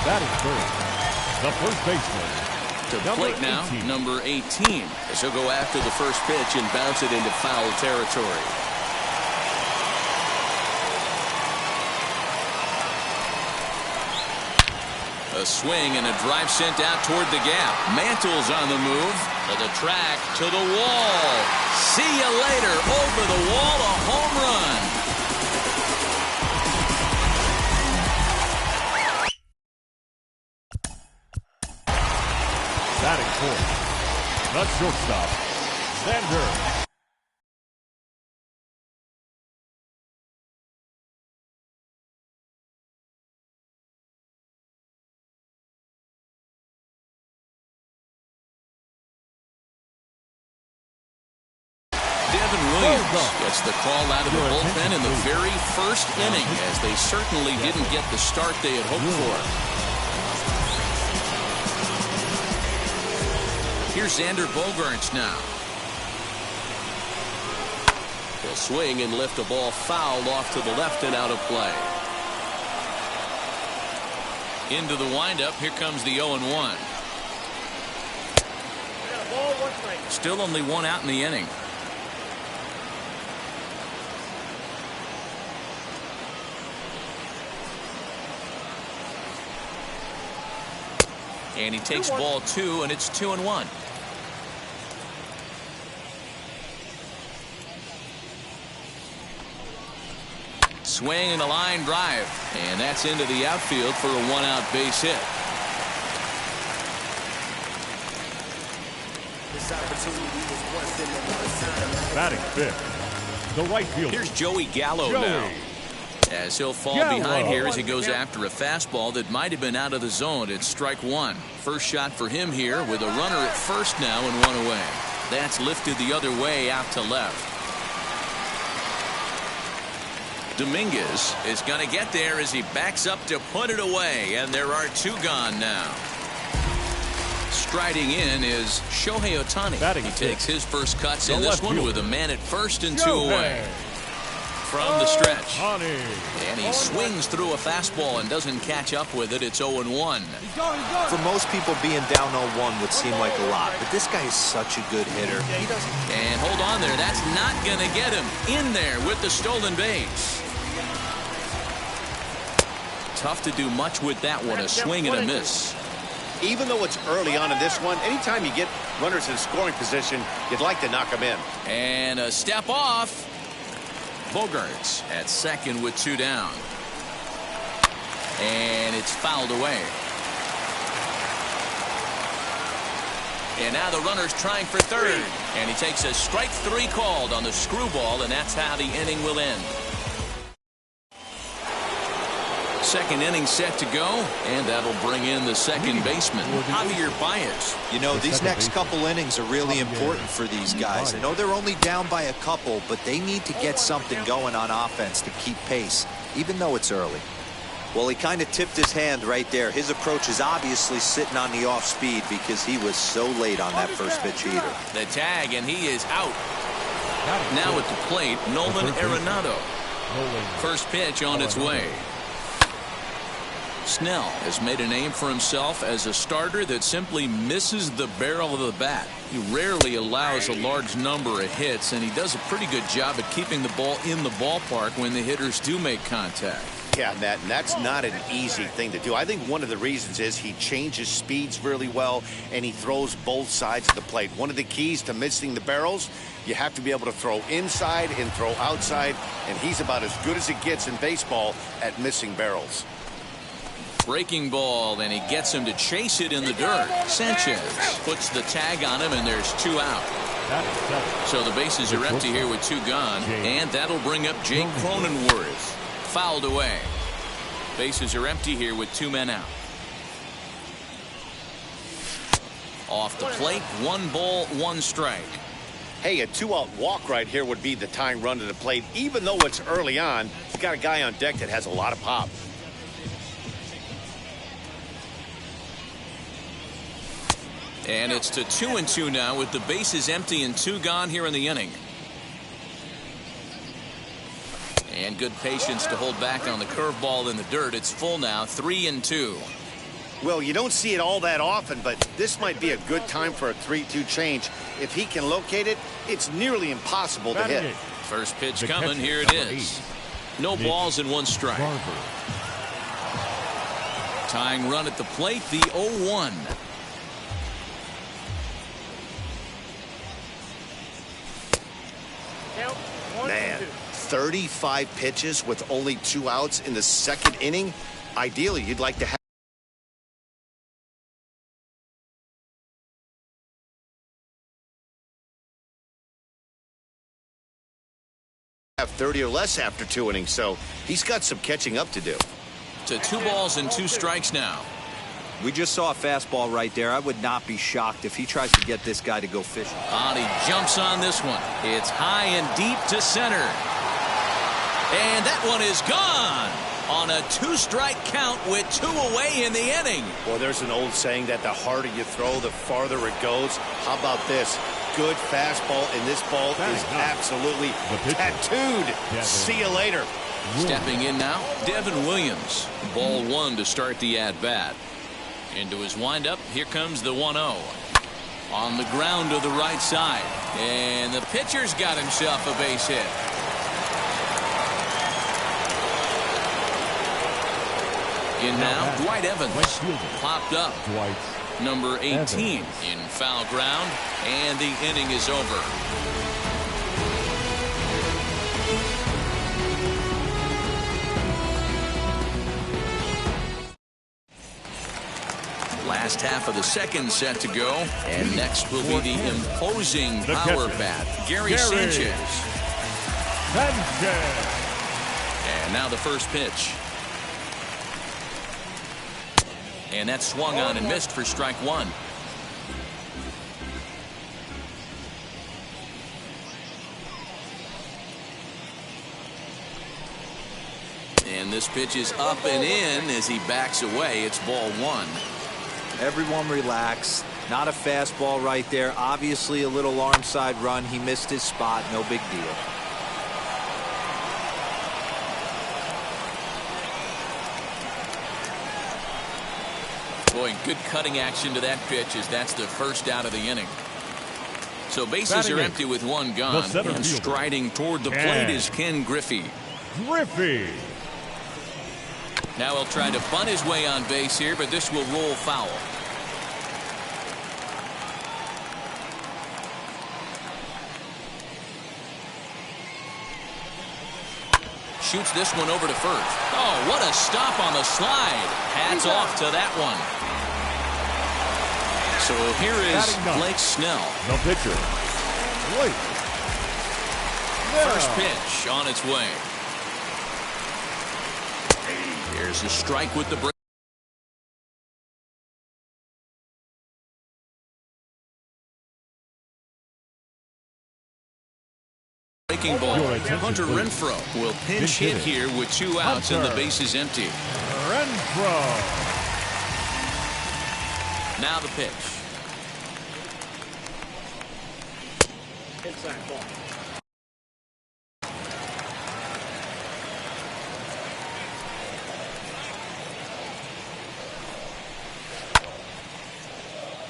[SPEAKER 7] Batting first, the first baseman.
[SPEAKER 4] To plate now, number 18. As he'll go after the first pitch and bounce it into foul territory. A swing and a drive sent out toward the gap. Mantle's on the move. To the track, to the wall. See you later. Over the wall, a home run.
[SPEAKER 7] Batting fourth, the shortstop, Xander.
[SPEAKER 4] Gets the call out of the bullpen in the very first inning, as they certainly didn't get the start they had hoped for. Here's Xander Bogaerts now. He'll swing and lift a ball fouled off to the left and out of play. Into the windup. Here comes the 0-1. Still only one out in the inning. And he takes ball 2, and it's 2-1. Swing and a line drive, and that's into the outfield for a one-out base hit.
[SPEAKER 7] Batting fifth, the right fielder.
[SPEAKER 4] Here's Joey Gallo now. As he'll fall behind here as he goes after a fastball that might have been out of the zone. It's strike one. First shot for him here with a runner at first now and one away. That's lifted the other way out to left. Dominguez is going to get there as he backs up to put it away, and there are two gone now. Striding in is Shohei Ohtani. He takes his first cuts in this one with a man at first and two away. From the stretch, and he swings through a fastball and doesn't catch up with it. It's 0-1.
[SPEAKER 6] For most people, being down 0-1 would seem like a lot, but this guy is such a good hitter. He doesn't.
[SPEAKER 4] And hold on there. That's not going to get him in there with the stolen base. Tough to do much with that one. A swing and a miss.
[SPEAKER 8] Even though it's early on in this one, anytime you get runners in scoring position, you'd like to knock them in.
[SPEAKER 4] And a step off. Bogaerts at second with two down. And it's fouled away. And now the runner's trying for third. And he takes a strike three called on the screwball, and that's how the inning will end. Second inning set to go, and that'll bring in the second baseman, Javier Baez.
[SPEAKER 6] You know, these next couple innings are really important for these guys. I know they're only down by a couple, but they need to get something going on offense to keep pace, even though it's early. Well, he kind of tipped his hand right there. His approach is obviously sitting on the off speed because he was so late on that first pitch heater.
[SPEAKER 4] The tag, and he is out. Now at the plate, Nolan Arenado. First pitch on its way. Snell has made a name for himself as a starter that simply misses the barrel of the bat. He rarely allows a large number of hits, and he does a pretty good job at keeping the ball in the ballpark when the hitters do make contact.
[SPEAKER 8] Yeah, Matt, and that's not an easy thing to do. I think one of the reasons is he changes speeds really well, and he throws both sides of the plate. One of the keys to missing the barrels, you have to be able to throw inside and throw outside, and he's about as good as it gets in baseball at missing barrels.
[SPEAKER 4] Breaking ball, and he gets him to chase it in the dirt. Sanchez puts the tag on him, and there's 2 out. So the bases are empty here with 2 gone, and that'll bring up Jake Cronenworth. Fouled away. Bases are empty here with 2 men out. Off the plate, 1 ball, 1 strike.
[SPEAKER 8] Hey, a 2-out walk right here would be the tying run to the plate. Even though it's early on, he's got a guy on deck that has a lot of pop.
[SPEAKER 4] And it's to 2-2 now with the bases empty and 2 gone here in the inning. And good patience to hold back on the curveball in the dirt. It's full now, 3-2.
[SPEAKER 8] Well, you don't see it all that often, but this might be a good time for a 3-2 change. If he can locate it, it's nearly impossible to hit.
[SPEAKER 4] First pitch coming, here it is. No balls and 1 strike. Tying run at the plate, the 0-1.
[SPEAKER 8] Man, 35 pitches with only 2 outs in the 2nd inning. Ideally, you'd like to have 30 or less after 2 innings, so he's got some catching up to do.
[SPEAKER 4] To 2 balls and 2 strikes now.
[SPEAKER 6] We just saw a fastball right there. I would not be shocked if he tries to get this guy to go fishing.
[SPEAKER 4] He jumps on this one. It's high and deep to center. And that one is gone on a 2-strike count with 2 away in the inning.
[SPEAKER 8] Well, there's an old saying that the harder you throw, the farther it goes. How about this? Good fastball, and this ball is absolutely tattooed. See you later.
[SPEAKER 4] Stepping in now, Devin Williams. Ball 1 to start the at-bat. Into his windup, here comes the 1-0. On the ground to the right side. And the pitcher's got himself a base hit. In now, Dwight Evans. Popped up. Number 18 in foul ground. And the inning is over. Last half of the 2nd set to go. And next will be the imposing power bat, Gary Sanchez. And now the first pitch. And that swung on and missed for strike 1. And this pitch is up and in as he backs away. It's ball 1.
[SPEAKER 6] Everyone relax. Not a fastball right there. Obviously a little arm side run. He missed his spot. No big deal.
[SPEAKER 4] Boy, good cutting action to that pitch as that's the first out of the inning. So bases are empty with 1 gone. And striding toward the plate is Ken Griffey. Now he'll try to bunt his way on base here, but this will roll foul. Shoots this one over to first. Oh, what a stop on the slide. Hats off to that one. So here is Blake Snell.
[SPEAKER 7] No pitcher. Blake.
[SPEAKER 4] First pitch on its way. Here's a strike with the break. Breaking ball. Hunter Renfroe will pinch hit here with 2 outs and the base is empty.
[SPEAKER 7] Renfroe.
[SPEAKER 4] Now the pitch.
[SPEAKER 13] Inside ball.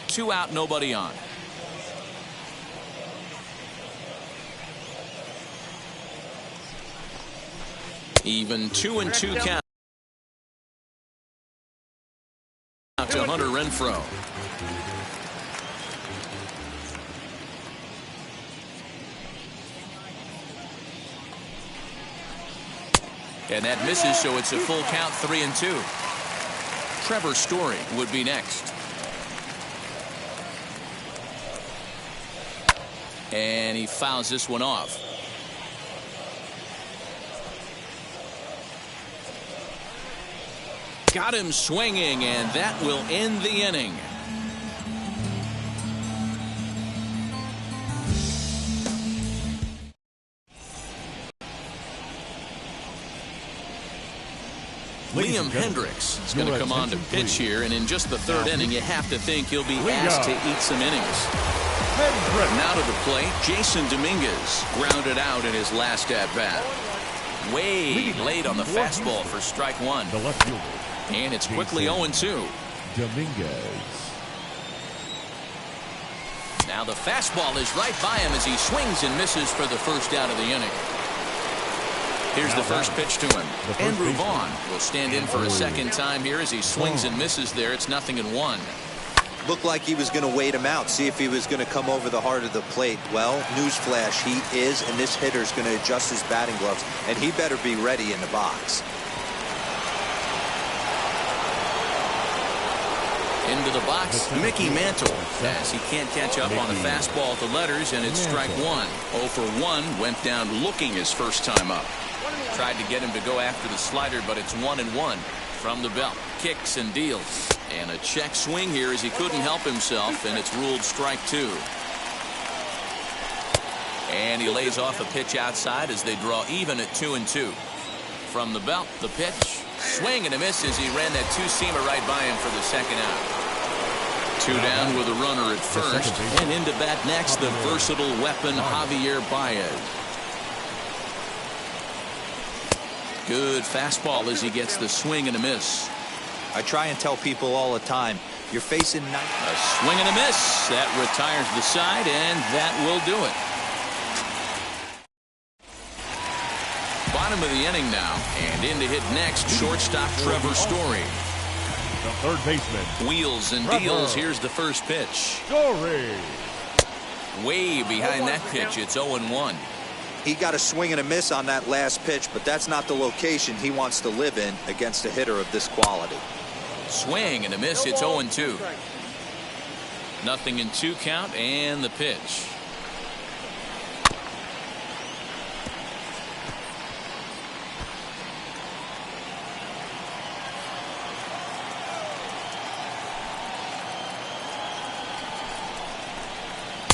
[SPEAKER 4] Two out, nobody on. Even 2-2 count to Hunter Renfroe. And that misses, so it's a full count, 3-2. Trevor Story would be next. And he fouls this one off. Got him swinging, and that will end the inning. Liam Hendricks is going to come on to pitch here, and in just the third inning, you have to think he'll be asked to eat some innings. Now to the plate, Jason Dominguez grounded out in his last at-bat. Way late on the fastball for strike one.
[SPEAKER 7] The left fielder.
[SPEAKER 4] And it's quickly 0-2.
[SPEAKER 7] Dominguez.
[SPEAKER 4] Now the fastball is right by him as he swings and misses for the first out of the inning. Here's the first pitch to him. Andrew Vaughn will stand in for a second time here as he swings and misses there. It's 0-1.
[SPEAKER 6] Looked like he was going to wait him out, see if he was going to come over the heart of the plate. Well, newsflash, he is, and this hitter's going to adjust his batting gloves, and he better be ready in the box.
[SPEAKER 4] Into the box, Mickey Mantle, as he can't catch up on the fastball at the letters, and it's strike one. 0 for 1, went down looking his first time up. Tried to get him to go after the slider, but it's 1-1 from the belt. Kicks and deals. And a check swing here as he couldn't help himself, and it's ruled strike two. And he lays off a pitch outside as they draw even at 2-2. From the belt, the pitch. Swing and a miss as he ran that two-seamer right by him for the second out. Two down with a runner at first. And into bat next, the versatile weapon, Javier Baez. Good fastball as he gets the swing and a miss.
[SPEAKER 6] I try and tell people all the time, you're facing
[SPEAKER 4] a swing and a miss. That retires the side, and that will do it. Bottom of the inning now, and in to hit next, shortstop Trevor Story.
[SPEAKER 7] The third baseman.
[SPEAKER 4] Wheels and deals. Here's the first pitch.
[SPEAKER 7] Story.
[SPEAKER 4] Way behind that pitch. It's 0-1.
[SPEAKER 6] He got a swing and a miss on that last pitch, but that's not the location he wants to live in against a hitter of this quality.
[SPEAKER 4] Swing and a miss. It's 0-2. 0-2 count, and the pitch.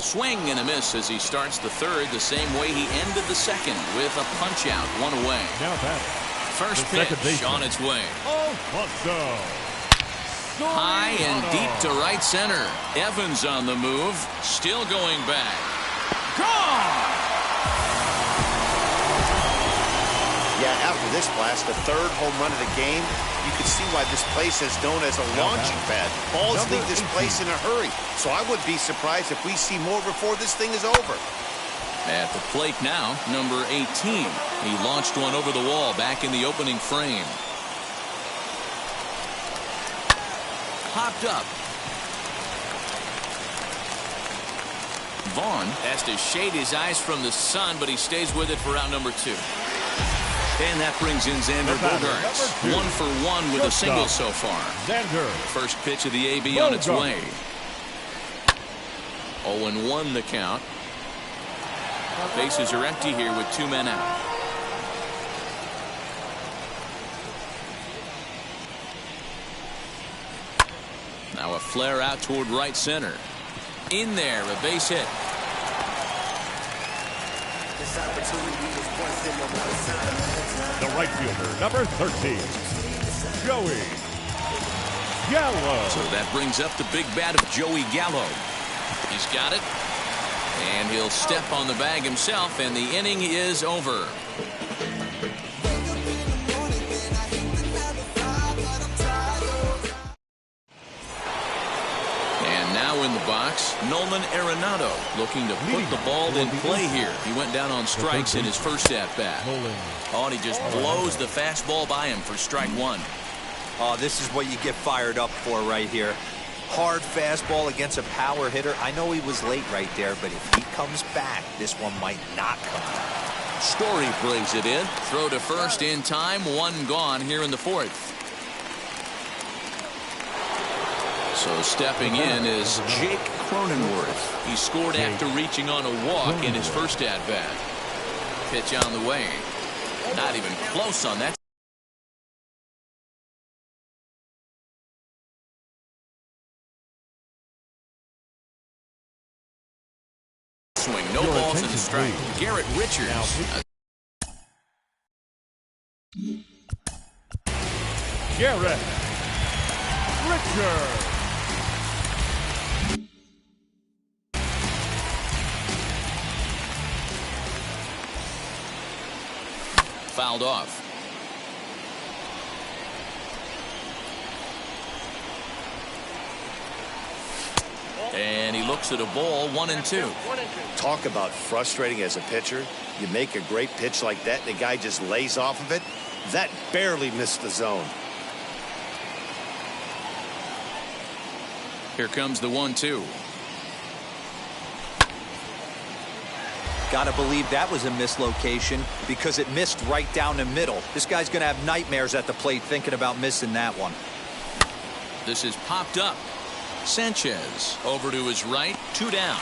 [SPEAKER 4] Swing and a miss as he starts the third the same way he ended the second with a punch out, one away.
[SPEAKER 7] Now that
[SPEAKER 4] first pitch on its way. High and deep to right center. Evans on the move, still going back. Gone!
[SPEAKER 8] Yeah, after this blast, the third home run of the game, you can see why this place is known as a launching pad. Balls leave this place in a hurry, so I wouldn't be surprised if we see more before this thing is over.
[SPEAKER 4] At the plate now, number 18. He launched one over the wall back in the opening frame. Popped up. Vaughn has to shade his eyes from the sun, but he stays with it for out number 2. And that brings in Xander Bogaerts. 1 for 1 with a single so far.
[SPEAKER 7] Xander.
[SPEAKER 4] First pitch of the AB on its way. 0-1 the count. Bases are empty here with 2 men out. Now a flare out toward right center. In there, a base hit.
[SPEAKER 7] The right fielder, number 13, Joey Gallo.
[SPEAKER 4] So that brings up the big bat of Joey Gallo. He's got it. And he'll step on the bag himself, and the inning is over. And now in the box, Nolan Arenado looking to put the ball in play here. He went down on strikes in his first at-bat. Oh, and he just blows the fastball by him for strike one.
[SPEAKER 6] Oh, this is what you get fired up for right here. Hard fastball against a power hitter. I know he was late right there, but if he comes back, this one might not come back.
[SPEAKER 4] Story brings it in. Throw to first in time. 1 gone here in the 4th. So stepping in is Jake Cronenworth. He scored after reaching on a walk in his first at-bat. Pitch on the way. Not even close on that. Swing, no balls in the strike. Garrett Richards.
[SPEAKER 7] Garrett Richards.
[SPEAKER 4] Fouled off. And he looks at a ball, 1-2.
[SPEAKER 8] Talk about frustrating as a pitcher. You make a great pitch like that, and the guy just lays off of it. That barely missed the zone.
[SPEAKER 4] Here comes the 1-2.
[SPEAKER 6] Gotta believe that was a mislocation because it missed right down the middle. This guy's gonna have nightmares at the plate thinking about missing that one.
[SPEAKER 4] This is popped up. Sanchez over to his right, 2 down.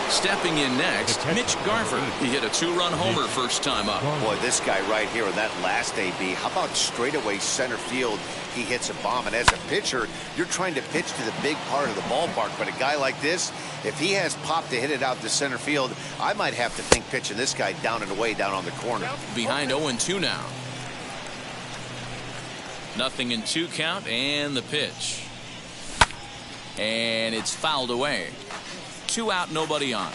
[SPEAKER 4] Stepping in next, Mitch Garver. He hit a 2-run homer first time up.
[SPEAKER 8] Boy, this guy right here in that last AB, how about straightaway center field? He hits a bomb, and as a pitcher, you're trying to pitch to the big part of the ballpark, but a guy like this, if he has pop to hit it out to center field, I might have to think pitching this guy down and away down on the corner.
[SPEAKER 4] Behind 0-2 now. 0-2 count, and the pitch. And it's fouled away. 2 out, nobody on.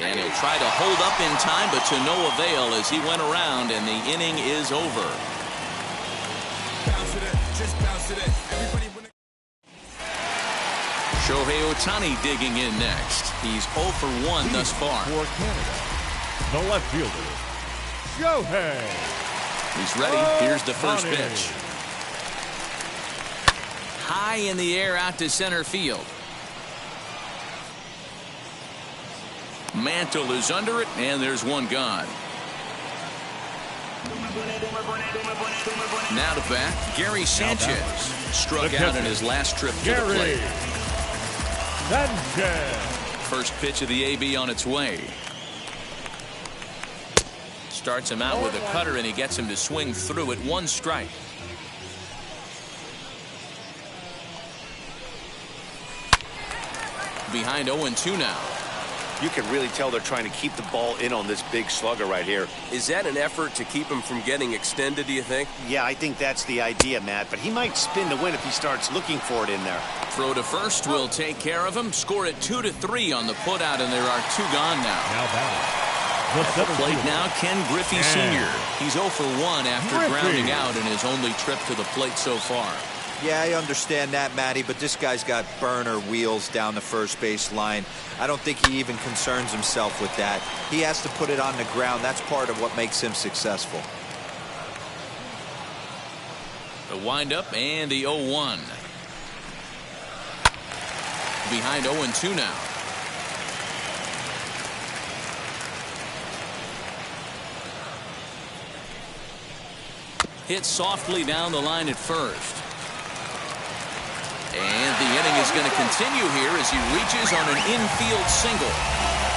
[SPEAKER 4] And he'll try to hold up in time, but to no avail as he went around, and the inning is over. Shohei Ohtani digging in next. He's 0 for 1 thus far.
[SPEAKER 7] For Canada, the left fielder, Shohei.
[SPEAKER 4] He's ready. Here's the first pitch. High in the air out to center field. Mantle is under it, and there's one gone. Now to bat, Gary Sanchez. Struck out in his last trip to the plate.
[SPEAKER 7] Sanchez.
[SPEAKER 4] First pitch of the AB on its way. Starts him out with a cutter, and he gets him to swing through it. 1 strike. Behind 0-2 now.
[SPEAKER 8] You can really tell they're trying to keep the ball in on this big slugger right here.
[SPEAKER 11] Is that an effort to keep him from getting extended, do you think?
[SPEAKER 8] Yeah, I think that's the idea, Matt, but he might spin to win if he starts looking for it in there.
[SPEAKER 4] Throw to first will take care of him. Score it 2-3 on the putout, and there are 2 gone now.
[SPEAKER 7] At
[SPEAKER 4] the plate now, Ken Griffey Sr. He's 0 for 1 after grounding out in his only trip to the plate so far.
[SPEAKER 6] Yeah, I understand that, Matty, but this guy's got burner wheels down the first base line. I don't think he even concerns himself with that. He has to put it on the ground. That's part of what makes him successful.
[SPEAKER 4] The windup and the 0-1. Behind 0-2 now. Hit softly down the line at first. And the inning is going to continue here as he reaches on an infield single.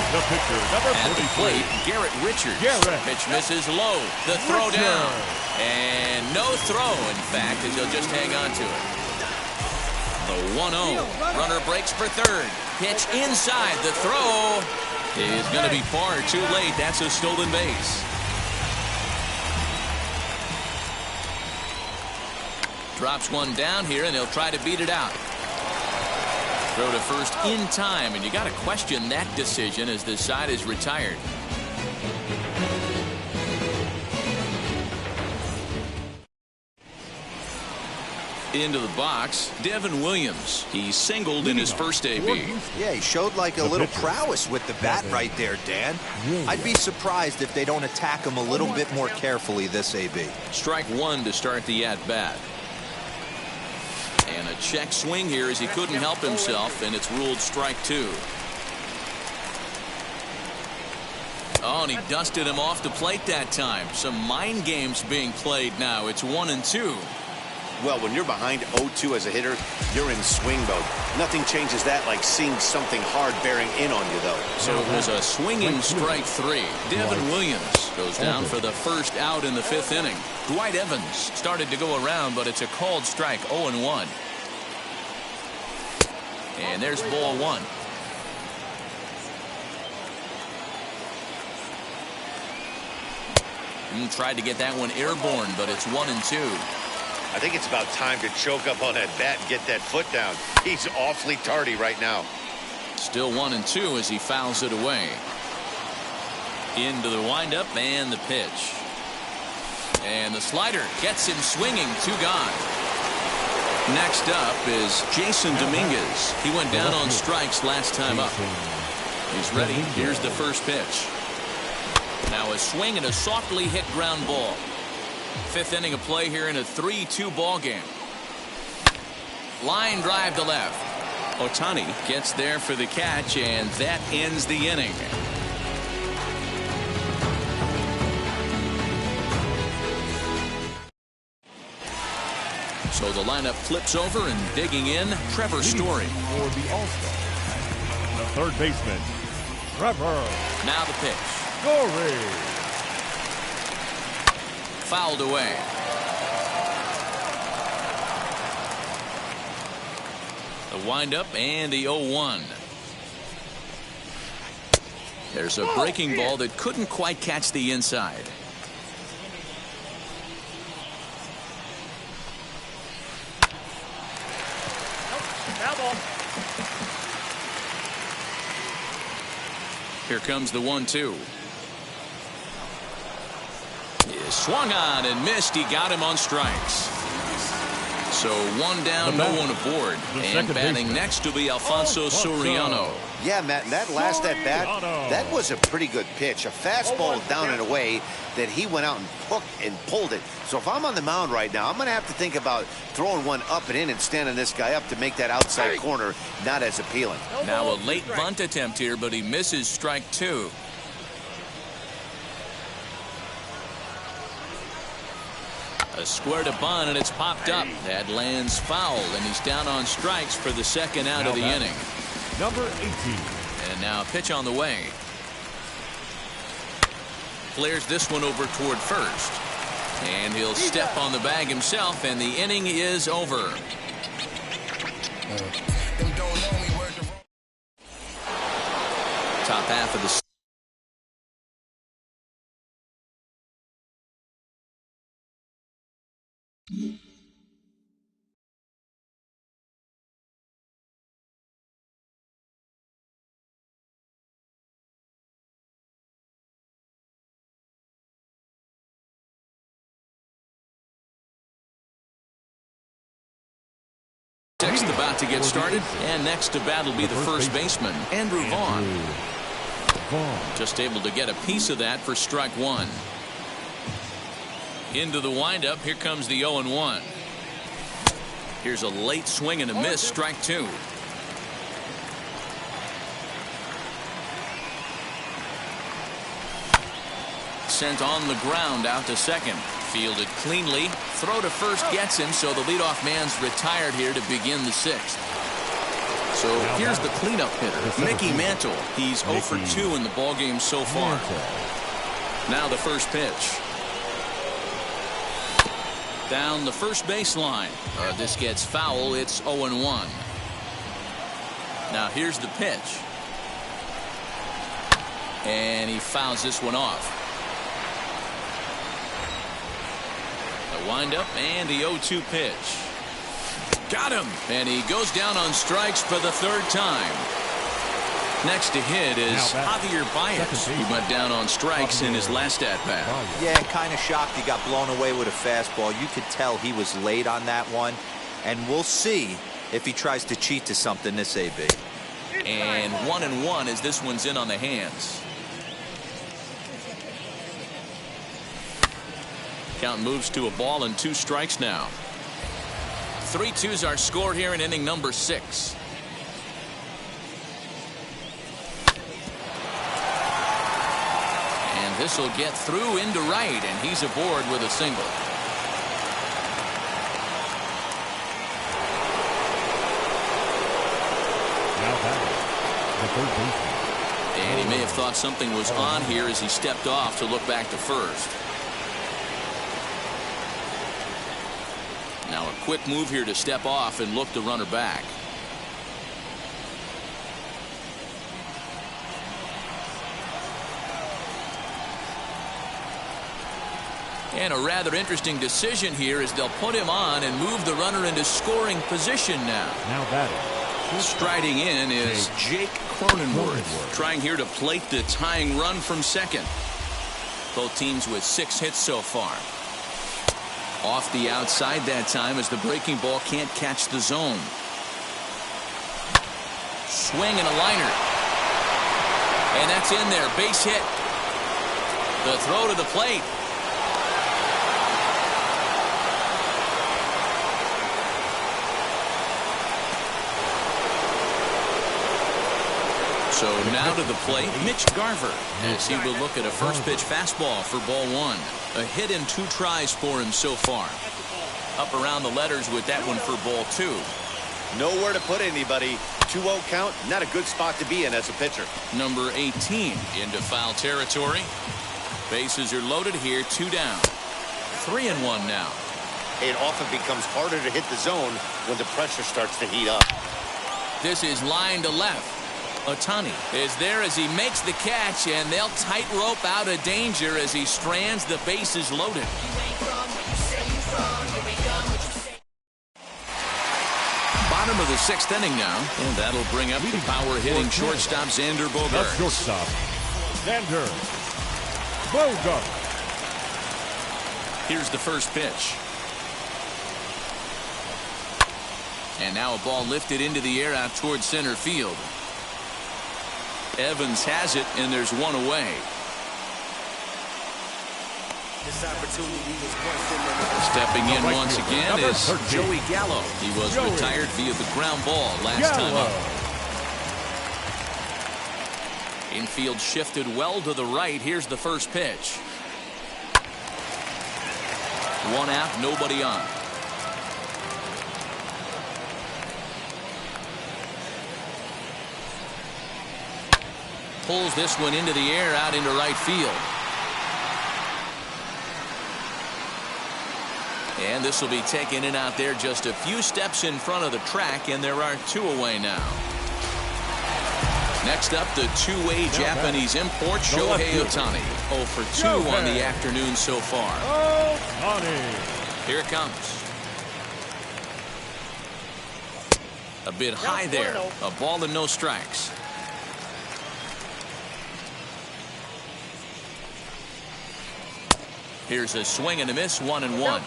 [SPEAKER 7] The pitcher, number 43.
[SPEAKER 4] At the plate, Garrett Richards. Pitch misses low. The throw down. And no throw, in fact, as he'll just hang on to it. The 1-0. Runner breaks for third. Pitch inside. The throw is going to be far too late. That's a stolen base. Drops one down here, and he'll try to beat it out. Throw to first in time, and you got to question that decision as this side is retired. Into the box, Devin Williams. He singled in his first AB.
[SPEAKER 6] Yeah, he showed like a little prowess with the bat right there, Dan. I'd be surprised if they don't attack him a little bit more carefully this AB.
[SPEAKER 4] Strike 1 to start the at-bat. And a check swing here as he couldn't help himself, and it's ruled strike 2. Oh, and he dusted him off the plate that time. Some mind games being played now. It's 1-2.
[SPEAKER 8] Well, when you're behind 0-2 as a hitter, you're in swing mode. Nothing changes that like seeing something hard bearing in on you, though.
[SPEAKER 4] So it was a swinging strike 3. Devin Williams goes down for the first out in the 5th inning. Dwight Evans started to go around, but it's a called strike, 0-1. And there's ball 1. Tried to get that one airborne, but it's 1-2.
[SPEAKER 8] I think it's about time to choke up on that bat and get that foot down. He's awfully tardy right now.
[SPEAKER 4] Still 1-2 as he fouls it away. Into the windup and the pitch. And the slider gets him swinging. 2 gone. Next up is Jason Dominguez. He went down on strikes last time up. He's ready. Here's the first pitch. Now a swing and a softly hit ground ball. 5th inning of play here in a 3-2 ball game. Line drive to left. Ohtani gets there for the catch, and that ends the inning. So the lineup flips over, and digging in, Trevor Story.
[SPEAKER 7] For the All-Star, the third baseman, Trevor.
[SPEAKER 4] Now the pitch.
[SPEAKER 7] Story.
[SPEAKER 4] Fouled away. The windup and the 0-1. There's a breaking ball that couldn't quite catch the inside. Here comes the 1-2. Swung on and missed. He got him on strikes. So 1 down, no one aboard. And batting next to be Alfonso Soriano.
[SPEAKER 8] Yeah, Matt, and that last at bat, that was a pretty good pitch. A fastball down and away that he went out and hooked and pulled it. So if I'm on the mound right now, I'm going to have to think about throwing one up and in and standing this guy up to make that outside corner not as appealing.
[SPEAKER 4] Now a late bunt attempt here, but he misses strike 2. A square to bunt, and it's popped up. That lands foul, and he's down on strikes for the second out of the inning.
[SPEAKER 7] Number 18.
[SPEAKER 4] And now a pitch on the way. Clears this one over toward first. And he'll step on the bag himself, and the inning is over. Top half of the sixth about to get started, and next to bat will be the first baseman, Andrew Vaughn. Just able to get a piece of that for strike 1. Into the windup. Here comes the 0-1. Here's a late swing and a miss. Strike 2. Sent on the ground out to second. Fielded cleanly. Throw to first gets him, so the leadoff man's retired here to begin the 6th. So here's the cleanup hitter, Mickey Mantle. He's 0 for 2 in the ballgame so far. Now the first pitch. Down the first baseline. This gets foul. It's 0-1. Now here's the pitch. And he fouls this one off. The windup and the 0-2 pitch. Got him. And he goes down on strikes for the 3rd time. Next to hit is Javier Baez. He went down on strikes in his last at-bat.
[SPEAKER 6] Yeah, kind of shocked he got blown away with a fastball. You could tell he was late on that one. And we'll see if he tries to cheat to something this AB.
[SPEAKER 4] And 1-1 as this one's in on the hands. Count moves to a ball and 2 strikes now. 3-2s are scored here in inning number 6. This will get through into right, and he's aboard with a single.
[SPEAKER 7] Now batting, the third baseman.
[SPEAKER 4] And he may have thought something was on here as he stepped off to look back to first. Now a quick move here to step off and look the runner back. And a rather interesting decision here as they'll put him on and move the runner into scoring position now.
[SPEAKER 7] Now batting.
[SPEAKER 4] Striding in is Jake Cronenworth, trying here to plate the tying run from second. Both teams with 6 hits so far. Off the outside that time as the breaking ball can't catch the zone. Swing and a liner. And that's in there. Base hit. The throw to the plate. So now to the plate, Mitch Garver, as he will look at a first pitch fastball for ball 1. A hit in 2 tries for him so far. Up around the letters with that one for ball 2.
[SPEAKER 8] Nowhere to put anybody. 2-0 count, not a good spot to be in as a pitcher.
[SPEAKER 4] Number 18 into foul territory. Bases are loaded here, 2 down. 3-1 now.
[SPEAKER 8] It often becomes harder to hit the zone when the pressure starts to heat up.
[SPEAKER 4] This is line to left. Ohtani is there as he makes the catch, and they'll tightrope out of danger as he strands the bases loaded. Bottom of the 6th inning now, and that'll bring up the power-hitting shortstop Xander Bogaerts.
[SPEAKER 7] That's shortstop Xander Bogaerts.
[SPEAKER 4] Here's the first pitch. And now a ball lifted into the air out towards center field. Evans has it, and there's one away. Stepping in once again is Joey Gallo. He was retired via the ground ball last time up. Infield shifted well to the right. Here's the first pitch. 1 out, nobody on. Pulls this one into the air out into right field. And this will be taken in out there just a few steps in front of the track, and there are 2 away now. Next up, the two-way Japanese import, Shohei Ohtani. 0 for 2 on the afternoon so far. Here it comes. A bit high there. A ball and no strikes. Here's a swing and a miss, 1-1.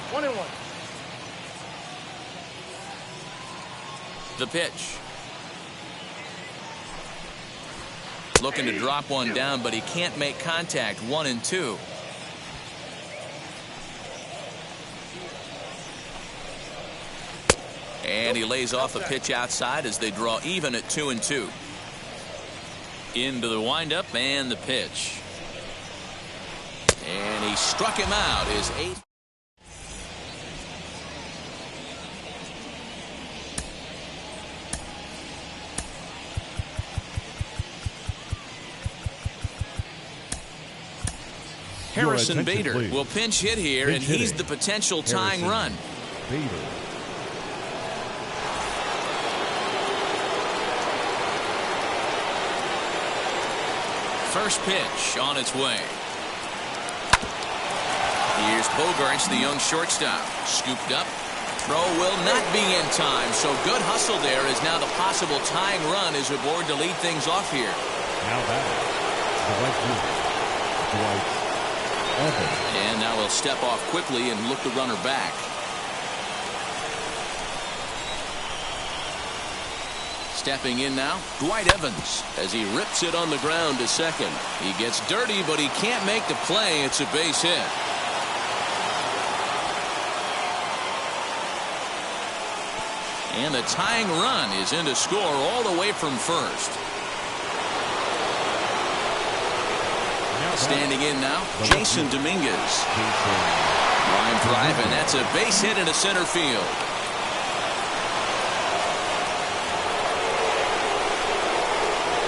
[SPEAKER 4] The pitch. Looking to drop one down, but he can't make contact. 1-2. And he lays off a pitch outside as they draw even at 2-2. Into the windup and the pitch. And he struck him out. His 8th. Harrison Bader will pinch hit here, and he's the potential tying run.
[SPEAKER 7] Bader.
[SPEAKER 4] First pitch on its way. Here's Bogaerts, the young shortstop. Scooped up. Throw will not be in time. So good hustle there as now the possible tying run is aboard to lead things off here.
[SPEAKER 7] Now batting, the right fielder, Dwight Evans.
[SPEAKER 4] And now he'll step off quickly and look the runner back. Stepping in now, Dwight Evans, as he rips it on the ground to second. He gets dirty, but he can't make the play. It's a base hit. And the tying run is in to score all the way from first. Standing in now, Jason Dominguez. Line drive, and that's a base hit into center field.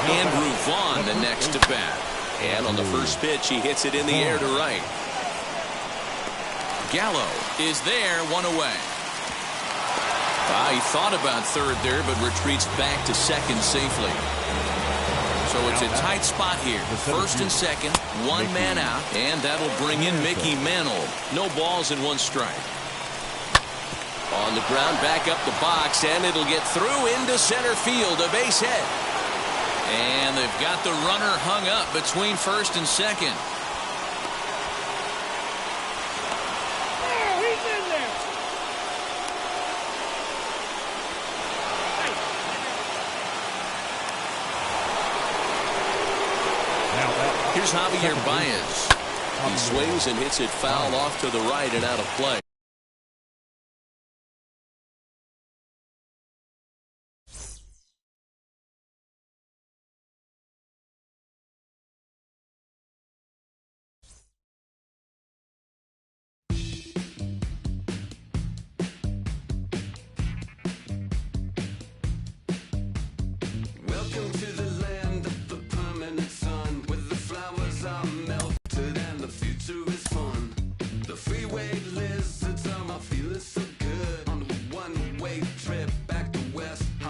[SPEAKER 4] Andrew Vaughn, the next to bat. And on the first pitch, he hits it in the air to right. Gallo is there, one away. He thought about third there, but retreats back to second safely. So it's a tight spot here. First and second, one man out, and that'll bring in Mickey Mantle. No balls and one strike. On the ground, back up the box, and it'll get through into center field, a base hit. And they've got the runner hung up between first and second.
[SPEAKER 5] He's in there.
[SPEAKER 4] Here's Javier Baez. He swings and hits it foul off to the right and out of play.